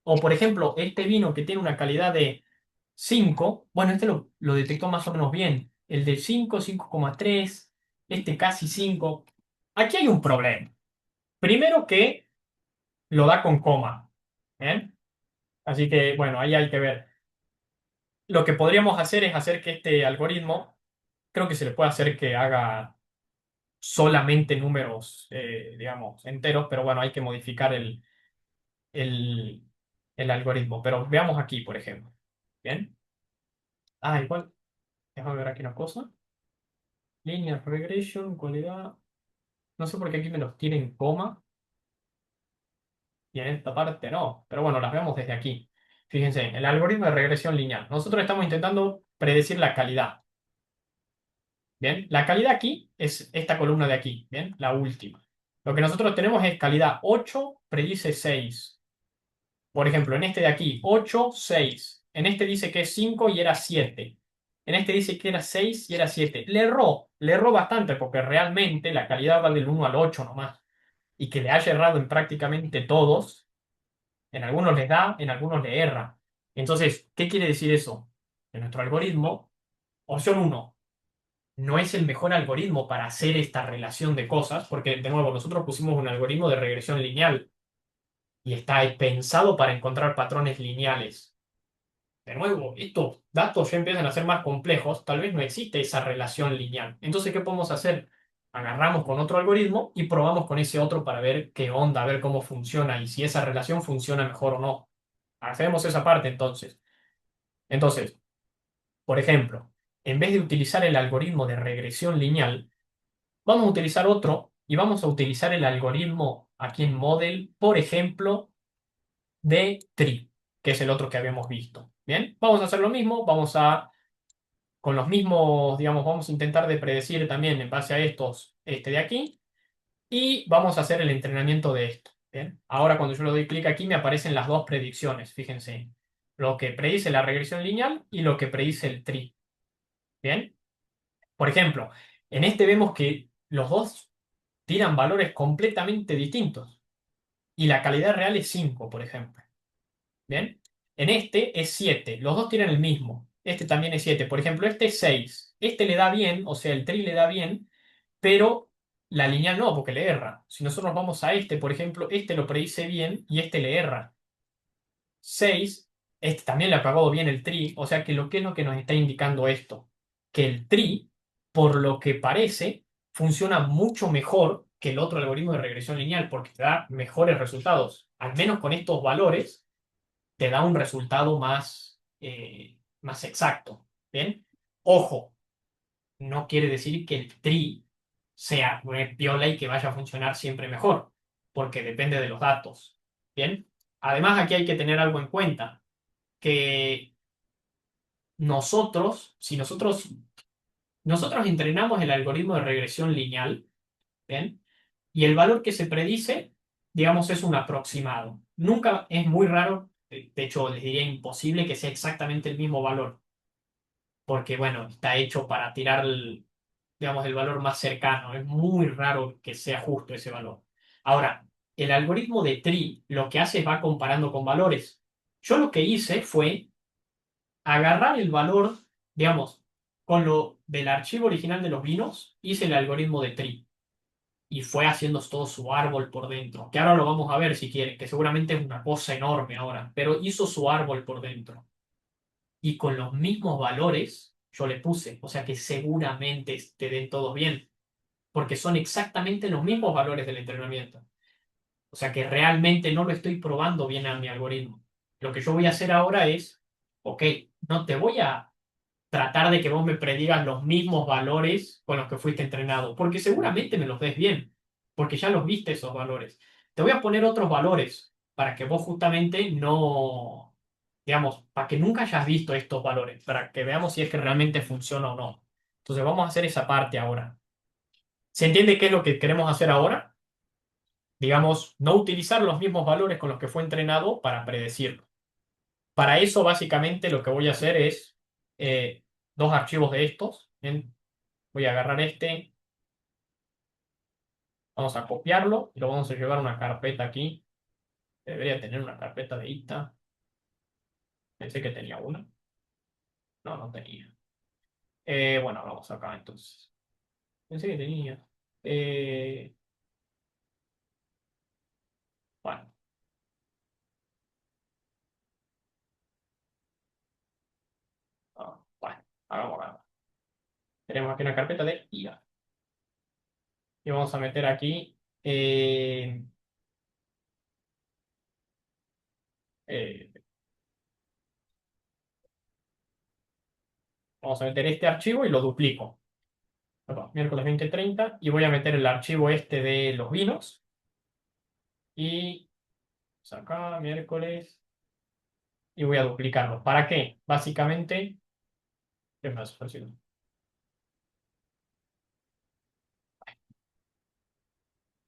O por ejemplo, este vino que tiene una calidad de 5, bueno, este lo detectó más o menos bien. El de 5, 5,3, este casi 5. Aquí hay un problema. Primero que lo da con coma. ¿Bien? Así que, bueno, ahí hay que ver. lo que podríamos hacer es hacer que este algoritmo, creo que se le puede hacer que haga solamente números, digamos, enteros, pero bueno, hay que modificar el, el algoritmo. Pero veamos aquí, por ejemplo. Bien. Ah, igual, déjame ver aquí una cosa. Linear regression, cualidad. No sé por qué aquí me los tiene en coma y en esta parte no. Pero bueno, las vemos desde aquí. Fíjense, el algoritmo de regresión lineal. Nosotros estamos intentando predecir la calidad. Bien, la calidad aquí es esta columna de aquí. Bien, la última. Lo que nosotros tenemos es calidad 8 predice 6. Por ejemplo, en este de aquí, 8 6. En este dice que es 5 y era 7. En este dice que era 6 y era 7. Le erró bastante porque realmente la calidad va del 1 al 8 nomás. Y que le haya errado en prácticamente todos, en algunos les da, en algunos le erra. Entonces, ¿qué quiere decir eso? Que nuestro algoritmo, opción uno, no es el mejor algoritmo para hacer esta relación de cosas, porque de nuevo, nosotros pusimos un algoritmo de regresión lineal y está pensado para encontrar patrones lineales. De nuevo, estos datos ya empiezan a ser más complejos, tal vez no existe esa relación lineal. Entonces, ¿qué podemos hacer? Agarramos con otro algoritmo y probamos con ese otro para ver qué onda, a ver cómo funciona y si esa relación funciona mejor o no. Hacemos esa parte entonces. Entonces, por ejemplo, en vez de utilizar el algoritmo de regresión lineal, vamos a utilizar otro y vamos a utilizar el algoritmo aquí en Model, por ejemplo, de tree, que es el otro que habíamos visto. Bien, vamos a hacer lo mismo, con los mismos, digamos, vamos a intentar de predecir también en base a estos, este de aquí, y vamos a hacer el entrenamiento de esto. Bien, ahora cuando yo le doy clic aquí me aparecen las dos predicciones, fíjense, lo que predice la regresión lineal y lo que predice el tree. Bien, por ejemplo, en este vemos que los dos tiran valores completamente distintos y la calidad real es 5 por ejemplo. Bien, en este es 7, los dos tienen el mismo. Este también es 7, por ejemplo, este es 6. Este le da bien, o sea, el tree le da bien, pero la lineal no, porque le erra. Si nosotros vamos a este, por ejemplo, este lo predice bien y este le erra. 6, este también le ha pagado bien el tree, o sea que ¿qué es lo que nos está indicando esto? Que el tree, por lo que parece, funciona mucho mejor que el otro algoritmo de regresión lineal, porque te da mejores resultados. Al menos con estos valores, te da un resultado más exacto. ¿Bien? Ojo, no quiere decir que el tree sea una piola y que vaya a funcionar siempre mejor, porque depende de los datos. ¿Bien? Además, aquí hay que tener algo en cuenta que si nosotros entrenamos el algoritmo de regresión lineal, ¿bien? Y el valor que se predice, digamos, es un aproximado. Nunca es muy raro, de hecho, les diría imposible que sea exactamente el mismo valor, porque, bueno, está hecho para tirar, digamos, el valor más cercano. Es muy raro que sea justo ese valor. Ahora, el algoritmo de tree lo que hace es va comparando con valores. Yo lo que hice fue agarrar el valor, digamos, con lo del archivo original de los vinos, hice el algoritmo de tree y fue haciendo todo su árbol por dentro, que ahora lo vamos a ver si quieren, que seguramente es una cosa enorme ahora, pero hizo su árbol por dentro y con los mismos valores yo le puse, o sea que seguramente te den todos bien, porque son exactamente los mismos valores del entrenamiento. O sea que realmente no lo estoy probando bien a mi algoritmo. Lo que yo voy a hacer ahora es, ok, no te voy a tratar de que vos me predigas los mismos valores con los que fuiste entrenado, porque seguramente me los des bien, porque ya los viste esos valores. Te voy a poner otros valores para que vos justamente no, digamos, para que nunca hayas visto estos valores, para que veamos si es que realmente funciona o no. Entonces vamos a hacer esa parte ahora. ¿Se entiende qué es lo que queremos hacer ahora? Digamos, no utilizar los mismos valores con los que fue entrenado para predecirlo. Para eso, básicamente, lo que voy a hacer es dos archivos de estos. Bien, voy a agarrar este, vamos a copiarlo y lo vamos a llevar a una carpeta aquí. Debería tener una carpeta de ITA. Pensé que tenía una. No, no tenía. Bueno, vamos acá entonces. Pensé que tenía. Eh, bueno, Hagamos nada. Tenemos aquí una carpeta de IA. Y vamos a meter aquí eh, vamos a meter este archivo y lo duplico. Perdón, miércoles 20:30 y voy a meter el archivo este de los vinos y acá miércoles y voy a duplicarlo. ¿Para qué? Básicamente, ¿qué más? Fácil.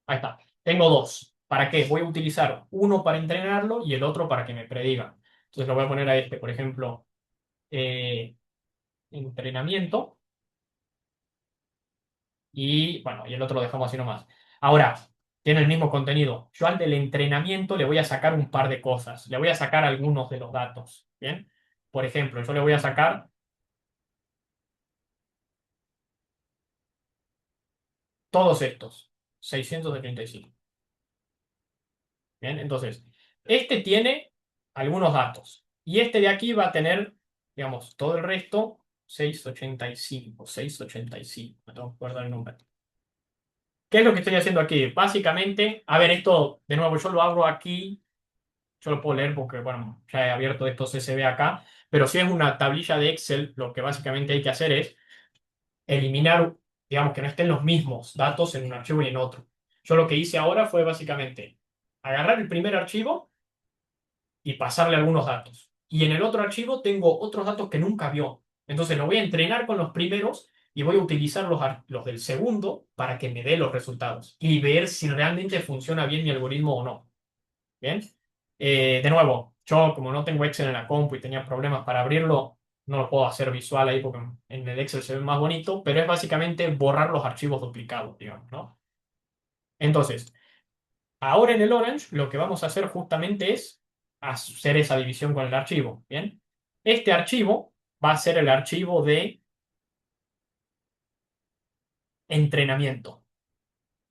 Ahí está. Tengo dos. ¿Para qué? Voy a utilizar uno para entrenarlo y el otro para que me prediga. Entonces lo voy a poner a este, por ejemplo, eh, entrenamiento y bueno, y el otro lo dejamos así nomás. Ahora, tiene el mismo contenido. Yo al del entrenamiento le voy a sacar un par de cosas. Le voy a sacar algunos de los datos. ¿Bien? Por ejemplo, yo le voy a sacar todos estos. 675. Bien, entonces, este tiene algunos datos. Y este de aquí va a tener, digamos, todo el resto, 685, 685. Me tengo que acordar el nombre. ¿Qué es lo que estoy haciendo aquí? Básicamente, a ver, esto, de nuevo, yo lo abro aquí, yo lo puedo leer porque, bueno, ya he abierto estos CSV acá, pero si es una tablilla de Excel, lo que básicamente hay que hacer es eliminar, digamos, que no estén los mismos datos en un archivo y en otro. Yo lo que hice ahora fue básicamente agarrar el primer archivo y pasarle algunos datos. Y en el otro archivo tengo otros datos que nunca vio. Entonces lo voy a entrenar con los primeros y voy a utilizar los del segundo para que me dé los resultados y ver si realmente funciona bien mi algoritmo o no. ¿Bien? De nuevo, yo como no tengo Excel en la compu y tenía problemas para abrirlo, no lo puedo hacer visual ahí porque en el Excel se ve más bonito, pero es básicamente borrar los archivos duplicados, digamos, ¿no? Entonces, ahora en el Orange lo que vamos a hacer justamente es hacer esa división con el archivo. ¿Bien? Este archivo va a ser el archivo de entrenamiento.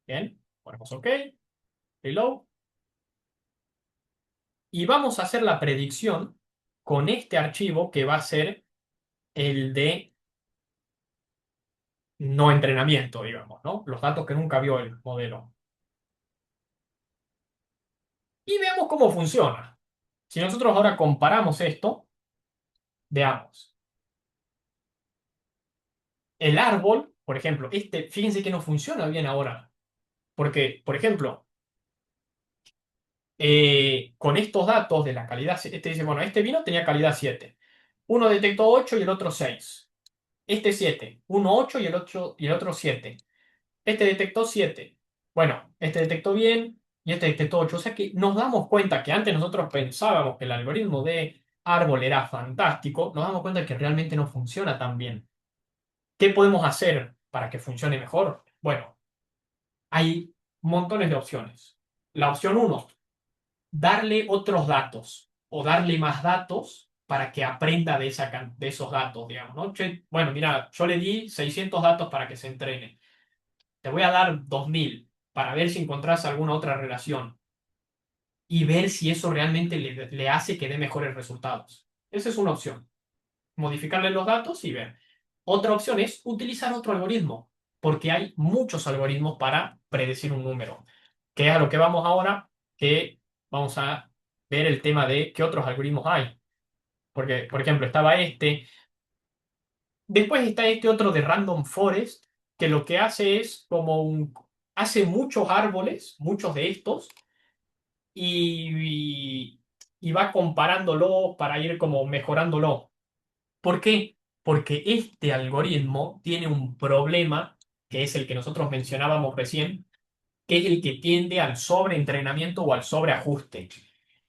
¿Bien? Ponemos OK, reload. Y vamos a hacer la predicción con este archivo que va a ser el de no entrenamiento, digamos, ¿no? Los datos que nunca vio el modelo. Y veamos cómo funciona. Si nosotros ahora comparamos esto, veamos. El árbol, por ejemplo, este, fíjense que no funciona bien ahora. Porque, por ejemplo, con estos datos de la calidad, este dice, bueno, este vino tenía calidad 7. Uno detectó 8 y el otro 6. Este 7, uno 8 y el otro 7. Este detectó 7. Bueno, este detectó bien y este detectó 8. O sea que nos damos cuenta que antes nosotros pensábamos que el algoritmo de árbol era fantástico, nos damos cuenta que realmente no funciona tan bien. ¿Qué podemos hacer para que funcione mejor? Bueno, hay montones de opciones. La opción uno, darle otros datos o darle más datos para que aprenda de esos datos, digamos, ¿no? Bueno, mira, yo le di 600 datos para que se entrene. Te voy a dar 2000 para ver si encontrás alguna otra relación y ver si eso realmente le hace que dé mejores resultados. Esa es una opción. Modificarle los datos y ver. Otra opción es utilizar otro algoritmo, porque hay muchos algoritmos para predecir un número, que es a lo que vamos ahora, que vamos a ver el tema de qué otros algoritmos hay. Porque, por ejemplo, estaba este, después está este otro de Random Forest, que lo que hace es hace muchos árboles, muchos de estos, y va comparándolo para ir como mejorándolo. ¿Por qué? Porque este algoritmo tiene un problema, que es el que nosotros mencionábamos recién, que es el que tiende al sobreentrenamiento o al sobreajuste.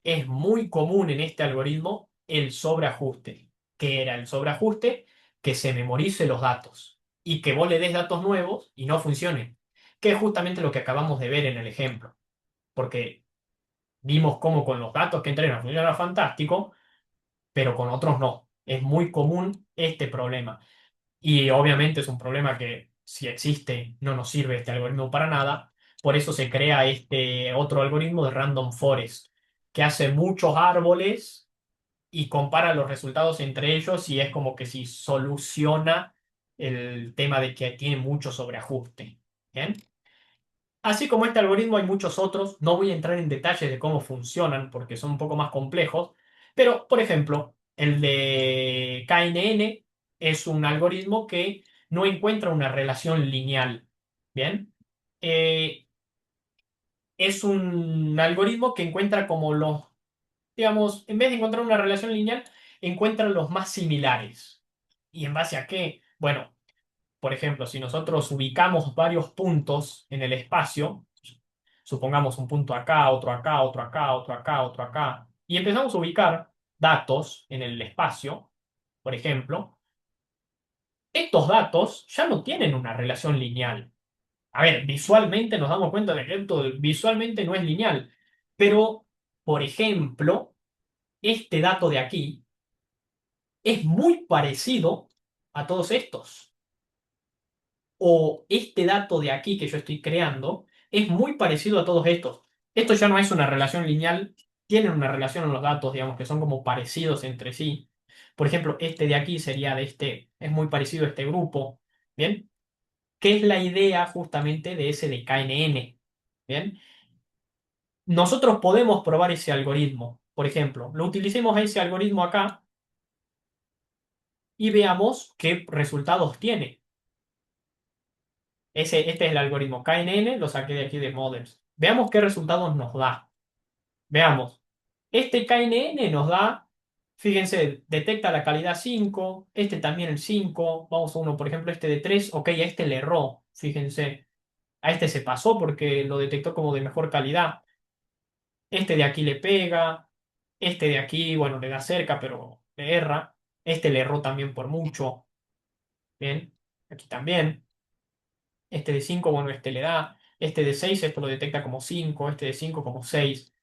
Es muy común en este algoritmo el sobreajuste. ¿Qué era el sobreajuste? Que se memorice los datos y que vos le des datos nuevos y no funcione. Que es justamente lo que acabamos de ver en el ejemplo. Porque vimos cómo con los datos que entrena funciona fantástico, pero con otros no. Es muy común este problema. Y obviamente es un problema que si existe no nos sirve este algoritmo para nada. Por eso se crea este otro algoritmo de Random Forest, que hace muchos árboles y compara los resultados entre ellos y es como que si soluciona el tema de que tiene mucho sobreajuste. ¿Bien? Así como este algoritmo hay muchos otros, no voy a entrar en detalles de cómo funcionan porque son un poco más complejos, pero por ejemplo, el de KNN es un algoritmo que no encuentra una relación lineal. ¿Bien? Eh, es un algoritmo que encuentra como los, digamos, en vez de encontrar una relación lineal, encuentra los más similares. ¿Y en base a qué? Bueno, por ejemplo, si nosotros ubicamos varios puntos en el espacio, supongamos un punto acá, otro acá, otro acá, otro acá, otro acá, y empezamos a ubicar datos en el espacio, por ejemplo, estos datos ya no tienen una relación lineal. A ver, visualmente nos damos cuenta de que esto visualmente no es lineal, pero, por ejemplo, este dato de aquí es muy parecido a todos estos. O este dato de aquí que yo estoy creando es muy parecido a todos estos. Esto ya no es una relación lineal, tienen una relación en los datos, digamos, que son como parecidos entre sí. Por ejemplo, este de aquí sería de este, es muy parecido a este grupo. ¿Bien? ¿Qué es la idea justamente de ese de KNN? ¿Bien? Nosotros podemos probar ese algoritmo. Por ejemplo, lo utilicemos a ese algoritmo acá y veamos qué resultados tiene. Este es el algoritmo KNN, lo saqué de aquí de Models. Veamos qué resultados nos da. Veamos. Este KNN nos da, fíjense, detecta la calidad 5, este también el 5. Vamos a uno, por ejemplo, este de 3. Ok, a este le erró, fíjense. A este se pasó porque lo detectó como de mejor calidad. Este de aquí le pega. Este de aquí, bueno, le da cerca, pero le erra. Este le erró también por mucho. Bien, aquí también. Este de 5 bueno, este le da. Este de 6 esto lo detecta como 5. Este de 5 como 6.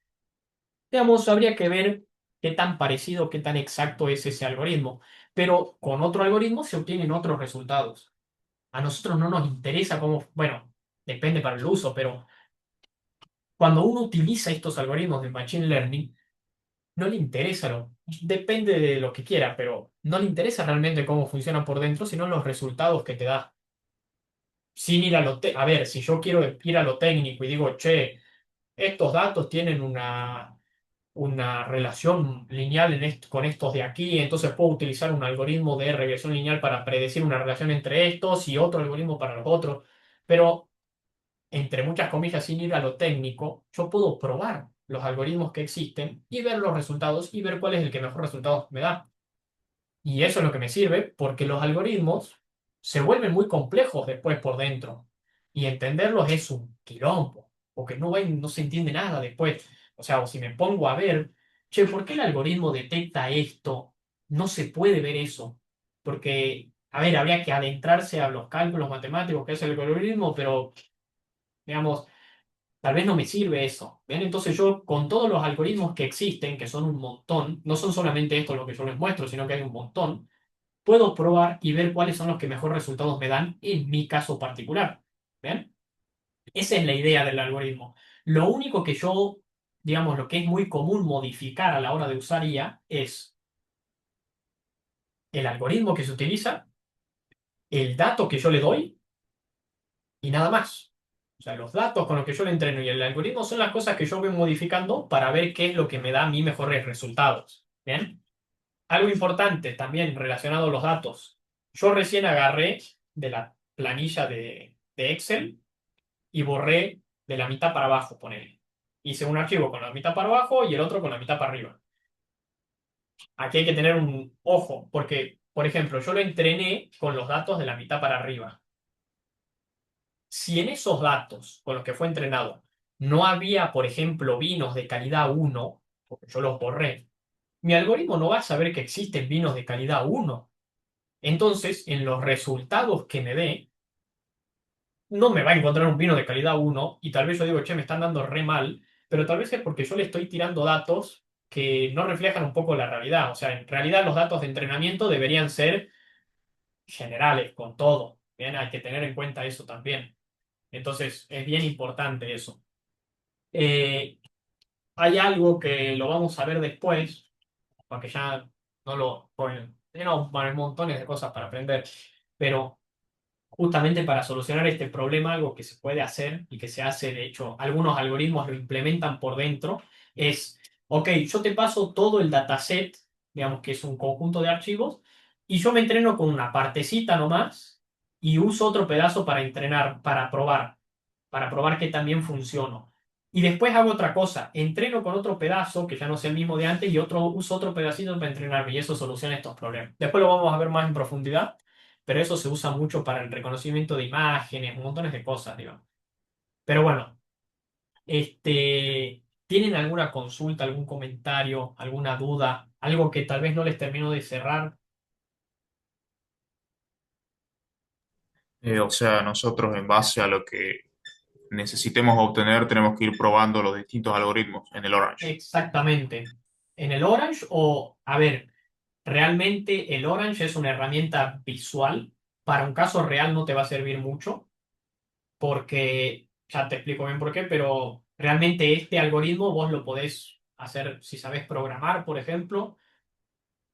Digamos, habría que ver qué tan parecido, qué tan exacto es ese algoritmo. Pero con otro algoritmo se obtienen otros resultados. A nosotros no nos interesa cómo, bueno, depende para el uso, pero cuando uno utiliza estos algoritmos de Machine Learning, no le interesa depende de lo que quiera, pero no le interesa realmente cómo funciona por dentro, sino los resultados que te da. Sin ir a a ver, si yo quiero ir a lo técnico y digo, che, estos datos tienen una relación lineal con estos de aquí, entonces puedo utilizar un algoritmo de regresión lineal para predecir una relación entre estos y otro algoritmo para los otros. Pero, entre muchas comillas, sin ir a lo técnico, yo puedo probar los algoritmos que existen y ver los resultados y ver cuál es el que mejor resultados me da. Y eso es lo que me sirve porque los algoritmos se vuelven muy complejos después por dentro. Y entenderlos es un quilombo, porque no se entiende nada después. O sea, o si me pongo a ver, che, ¿por qué el algoritmo detecta esto? No se puede ver eso. Porque, a ver, habría que adentrarse a los cálculos matemáticos que es el algoritmo, pero, digamos, tal vez no me sirve eso. ¿Ven? Entonces yo, con todos los algoritmos que existen, que son un montón, no son solamente estos los que yo les muestro, sino que hay un montón, puedo probar y ver cuáles son los que mejor resultados me dan en mi caso particular. ¿Ven? Esa es la idea del algoritmo. Lo único que yo, digamos, lo que es muy común modificar a la hora de usar IA es el algoritmo que se utiliza, el dato que yo le doy y nada más. O sea, los datos con los que yo le entreno y el algoritmo son las cosas que yo voy modificando para ver qué es lo que me da a mí mejores resultados. ¿Bien? Algo importante también relacionado a los datos. Yo recién agarré de la planilla de Excel y borré de la mitad para abajo, ponele. Hice un archivo con la mitad para abajo y el otro con la mitad para arriba. Aquí hay que tener un ojo, porque, por ejemplo, yo lo entrené con los datos de la mitad para arriba. Si en esos datos con los que fue entrenado no había, por ejemplo, vinos de calidad 1, porque yo los borré, mi algoritmo no va a saber que existen vinos de calidad 1. Entonces, en los resultados que me dé, no me va a encontrar un vino de calidad 1 y tal vez yo digo, che, me están dando re mal, pero tal vez es porque yo le estoy tirando datos que no reflejan un poco la realidad. O sea, en realidad los datos de entrenamiento deberían ser generales, con todo. Bien, hay que tener en cuenta eso también. Entonces, es bien importante eso. Eh, Hay algo que lo vamos a ver después, porque ya no lo ponen. No, bueno, hay montones de cosas para aprender, pero justamente para solucionar este problema, algo que se puede hacer y que se hace, de hecho, algunos algoritmos lo implementan por dentro, es, ok, yo te paso todo el dataset, digamos que es un conjunto de archivos, y yo me entreno con una partecita nomás y uso otro pedazo para entrenar, para probar que también funciono. Y después hago otra cosa, entreno con otro pedazo, que ya no sea el mismo de antes, y uso otro pedacito para entrenarme, y eso soluciona estos problemas. Después lo vamos a ver más en profundidad, pero eso se usa mucho para el reconocimiento de imágenes, montones de cosas, digamos. Pero bueno, ¿tienen alguna consulta, algún comentario, alguna duda, algo que tal vez no les termino de cerrar? O sea, nosotros en base a lo que necesitemos obtener, tenemos que ir probando los distintos algoritmos en el Orange. Exactamente. En el Orange o, a ver, realmente el Orange es una herramienta visual. Para un caso real no te va a servir mucho porque, ya te explico bien por qué, pero realmente este algoritmo vos lo podés hacer, si sabés programar, por ejemplo,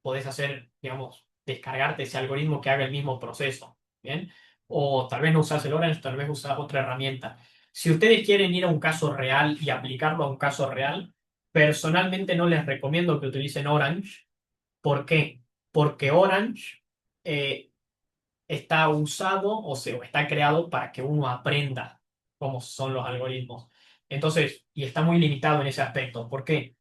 podés hacer, digamos, descargarte ese algoritmo que haga el mismo proceso, ¿bien? O tal vez no usás el Orange, tal vez usás otra herramienta. Si ustedes quieren ir a un caso real y aplicarlo a un caso real, personalmente no les recomiendo que utilicen Orange. ¿Por qué? Porque Orange eh, está usado o está creado para que uno aprenda cómo son los algoritmos. Entonces, y está muy limitado en ese aspecto. ¿Por qué?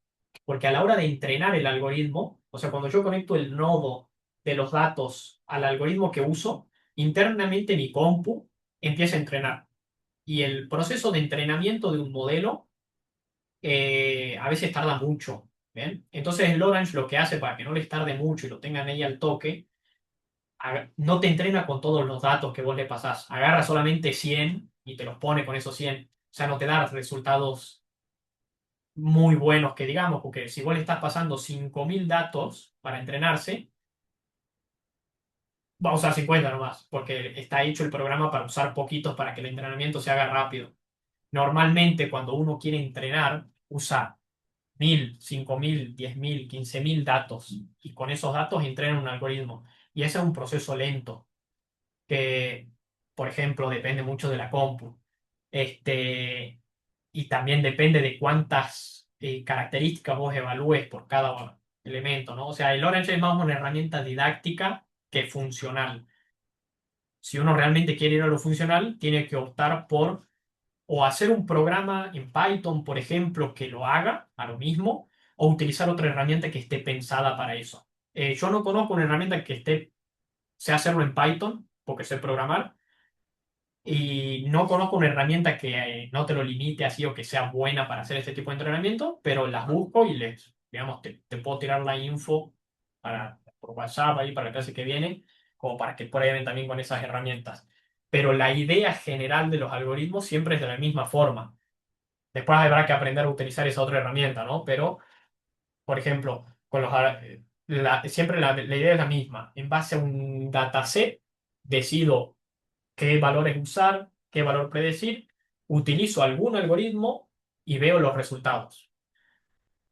Porque a la hora de entrenar el algoritmo, o sea, cuando yo conecto el nodo de los datos al algoritmo que uso, internamente mi compu empieza a entrenar. Y el proceso de entrenamiento de un modelo a veces tarda mucho. ¿Bien? Entonces el Orange lo que hace para que no les tarde mucho y lo tengan ahí al toque no te entrena con todos los datos que vos le pasás. Agarra solamente 100 y te los pone con esos 100. O sea, no te da resultados muy buenos que digamos, porque si vos le estás pasando 5.000 datos para entrenarse, va a usar 50 nomás, porque está hecho el programa para usar poquitos para que el entrenamiento se haga rápido. Normalmente, cuando uno quiere entrenar, usa 1.000, 5.000, 10.000, 15.000 datos y con esos datos entrena un algoritmo. Y ese es un proceso lento que, por ejemplo, depende mucho de la compu. Y también depende de cuántas características vos evalúes por cada elemento, ¿no? O sea, el Orange es más una herramienta didáctica que funcional. Si uno realmente quiere ir a lo funcional, tiene que optar por o hacer un programa en Python, por ejemplo, que lo haga a lo mismo, o utilizar otra herramienta que esté pensada para eso. Yo no conozco una herramienta que sé hacerlo en Python, porque sé programar, y no conozco una herramienta que no te lo limite así o que sea buena para hacer este tipo de entrenamiento, pero las busco y digamos, te puedo tirar la info por WhatsApp ahí para la clase que viene, como para que prueben también con esas herramientas. Pero la idea general de los algoritmos siempre es de la misma forma. Después habrá que aprender a utilizar esa otra herramienta, ¿no? Pero, por ejemplo, siempre la idea es la misma. En base a un dataset, decido qué valores usar, qué valor predecir, utilizo algún algoritmo y veo los resultados.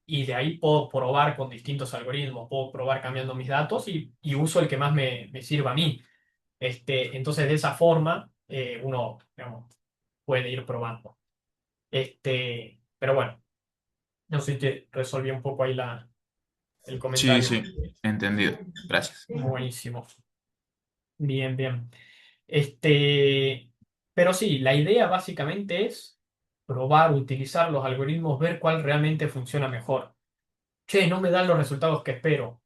Y de ahí puedo probar con distintos algoritmos, puedo probar cambiando mis datos y uso el que más me sirva a mí. Entonces, de esa forma, uno, digamos, puede ir probando. Pero bueno, no sé si te resolví un poco ahí el Sí, comentario. sí, entendido. Gracias. Buenísimo. Bien, bien. Este, pero sí, la idea básicamente es probar, utilizar los algoritmos, ver cuál realmente funciona mejor. Che, no me dan los resultados que espero.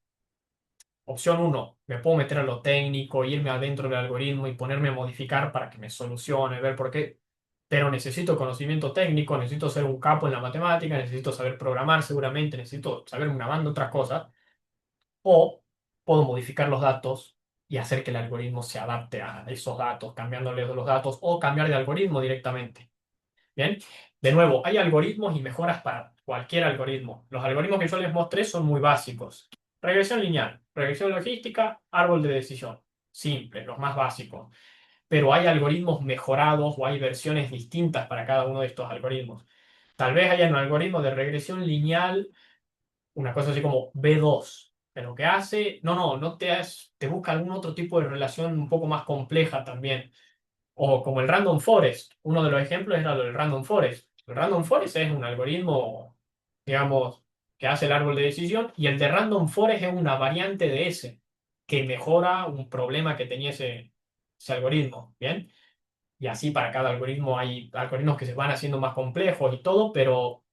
Opción uno, me puedo meter a lo técnico, irme adentro del algoritmo y ponerme a modificar para que me solucione, ver por qué. Pero necesito conocimiento técnico, necesito ser un capo en la matemática, necesito saber programar seguramente, necesito saber una banda de otras cosas. O puedo modificar los datos y hacer que el algoritmo se adapte a esos datos, cambiándoles los datos o cambiar de algoritmo directamente. Bien, de nuevo, hay algoritmos y mejoras para cualquier algoritmo. Los algoritmos que yo les mostré son muy básicos. Regresión lineal, regresión logística, árbol de decisión. Simple, los más básicos. Pero hay algoritmos mejorados o hay versiones distintas para cada uno de estos algoritmos. Tal vez haya un algoritmo de regresión lineal, una cosa así como B2, pero ¿qué hace? No te busca algún otro tipo de relación un poco más compleja también. O como el Random Forest. Uno de los ejemplos era lo del Random Forest. El Random Forest es un algoritmo, digamos, que hace el árbol de decisión, y el de Random Forest es una variante de ese, que mejora un problema que tenía ese algoritmo. ¿Bien? Y así para cada algoritmo hay algoritmos que se van haciendo más complejos y todo, pero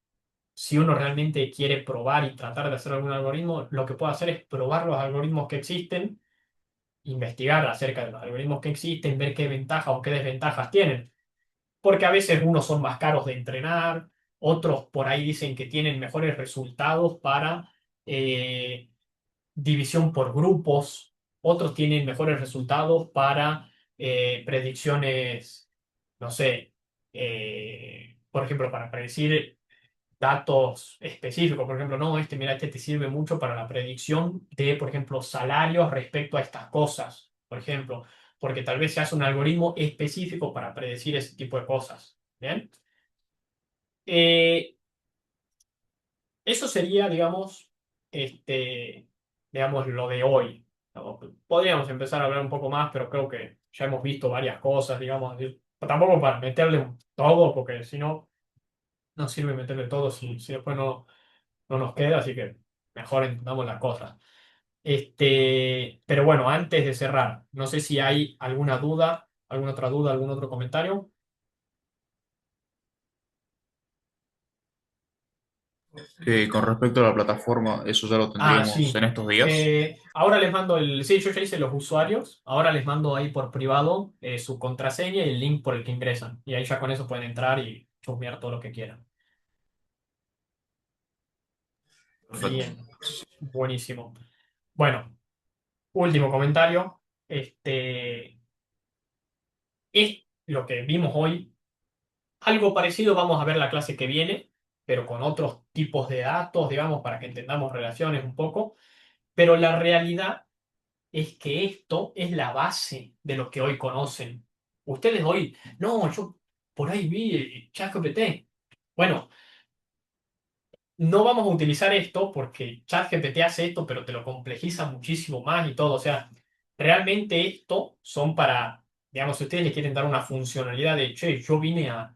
si uno realmente quiere probar y tratar de hacer algún algoritmo, lo que puede hacer es probar los algoritmos que existen, investigar acerca de los algoritmos que existen, ver qué ventajas o qué desventajas tienen. Porque a veces unos son más caros de entrenar, otros por ahí dicen que tienen mejores resultados para eh, división por grupos, otros tienen mejores resultados para predicciones, no sé, por ejemplo, para predecir datos específicos. Por ejemplo, no, mira, este te sirve mucho para la predicción de, por ejemplo, salarios respecto a estas cosas, por ejemplo, porque tal vez se hace un algoritmo específico para predecir ese tipo de cosas. ¿Bien? Eh, Eso sería, digamos, lo de hoy. ¿No? Podríamos empezar a hablar un poco más, pero creo que ya hemos visto varias cosas, digamos. Tampoco para meterle todo, porque si no, no sirve meterle todo si después no nos queda, así que mejor entendamos las cosas. Pero bueno, antes de cerrar, no sé si hay alguna duda, alguna otra duda, algún otro comentario. Con respecto a la plataforma, eso ya lo Ah, tendríamos en sí. estos días. Ahora les mando sí, yo ya hice los usuarios. Ahora les mando ahí por privado su contraseña y el link por el que ingresan. Y ahí ya con eso pueden entrar y chusmear todo lo que quieran. Perfecto. Bien, buenísimo. Bueno, último comentario. Es lo que vimos hoy. Algo parecido vamos a ver la clase que viene, pero con otros tipos de datos, digamos, para que entendamos relaciones un poco. Pero la realidad es que esto es la base de lo que hoy conocen. Ustedes hoy, no, yo por ahí vi ChatGPT. Bueno, no vamos a utilizar esto porque ChatGPT hace esto, pero te lo complejiza muchísimo más y todo. O sea, realmente esto son para, digamos, si ustedes le quieren dar una funcionalidad de, che, yo vine a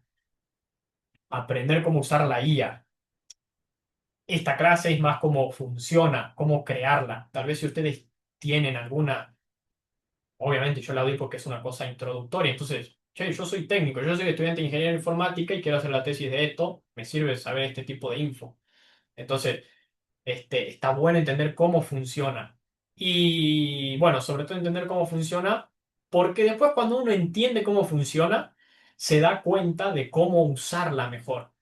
aprender cómo usar la IA. Esta clase es más cómo funciona, cómo crearla. Tal vez si ustedes tienen alguna. Obviamente yo la doy porque es una cosa introductoria. Entonces, che, yo soy técnico, yo soy estudiante de ingeniería informática y quiero hacer la tesis de esto, me sirve saber este tipo de info. Entonces, está bueno entender cómo funciona. Y bueno, sobre todo entender cómo funciona, porque después cuando uno entiende cómo funciona, se da cuenta de cómo usarla mejor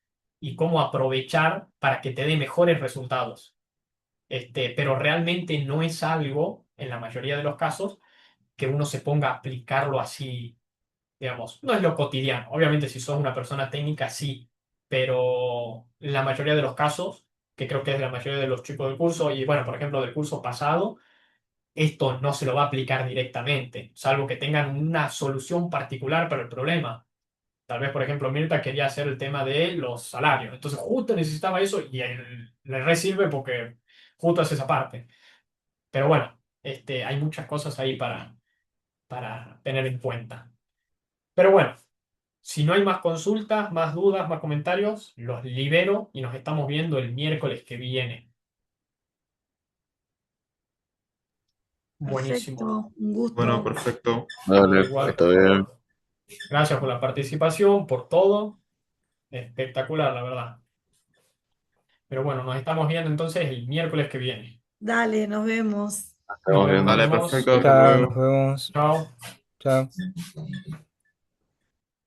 y cómo aprovechar para que te dé mejores resultados. Pero realmente no es algo, en la mayoría de los casos, que uno se ponga a aplicarlo así, digamos, no es lo cotidiano. Obviamente si sos una persona técnica, sí, pero en la mayoría de los casos, que creo que es la mayoría de los chicos del curso, y bueno, por ejemplo, del curso pasado, esto no se lo va a aplicar directamente, salvo que tengan una solución particular para el problema. Tal vez, por ejemplo, Mirta quería hacer el tema de los salarios, entonces justo necesitaba eso y él le re sirve porque justo es esa parte. Pero bueno, hay muchas cosas ahí para tener en cuenta. Pero bueno, si no hay más consultas, más dudas, más comentarios, los libero y nos estamos viendo el miércoles que viene. Buenísimo. Perfecto, un Bueno, gusto. perfecto. No, Dale, igual, está por bien. favor. Gracias por la participación, por todo. Espectacular, la verdad. Pero bueno, nos estamos viendo entonces el miércoles que viene. Dale, nos vemos. Estamos Nos viendo. Dale, vemos. perfecto. Hasta Chao, nos luego. vemos. Chao. Chao.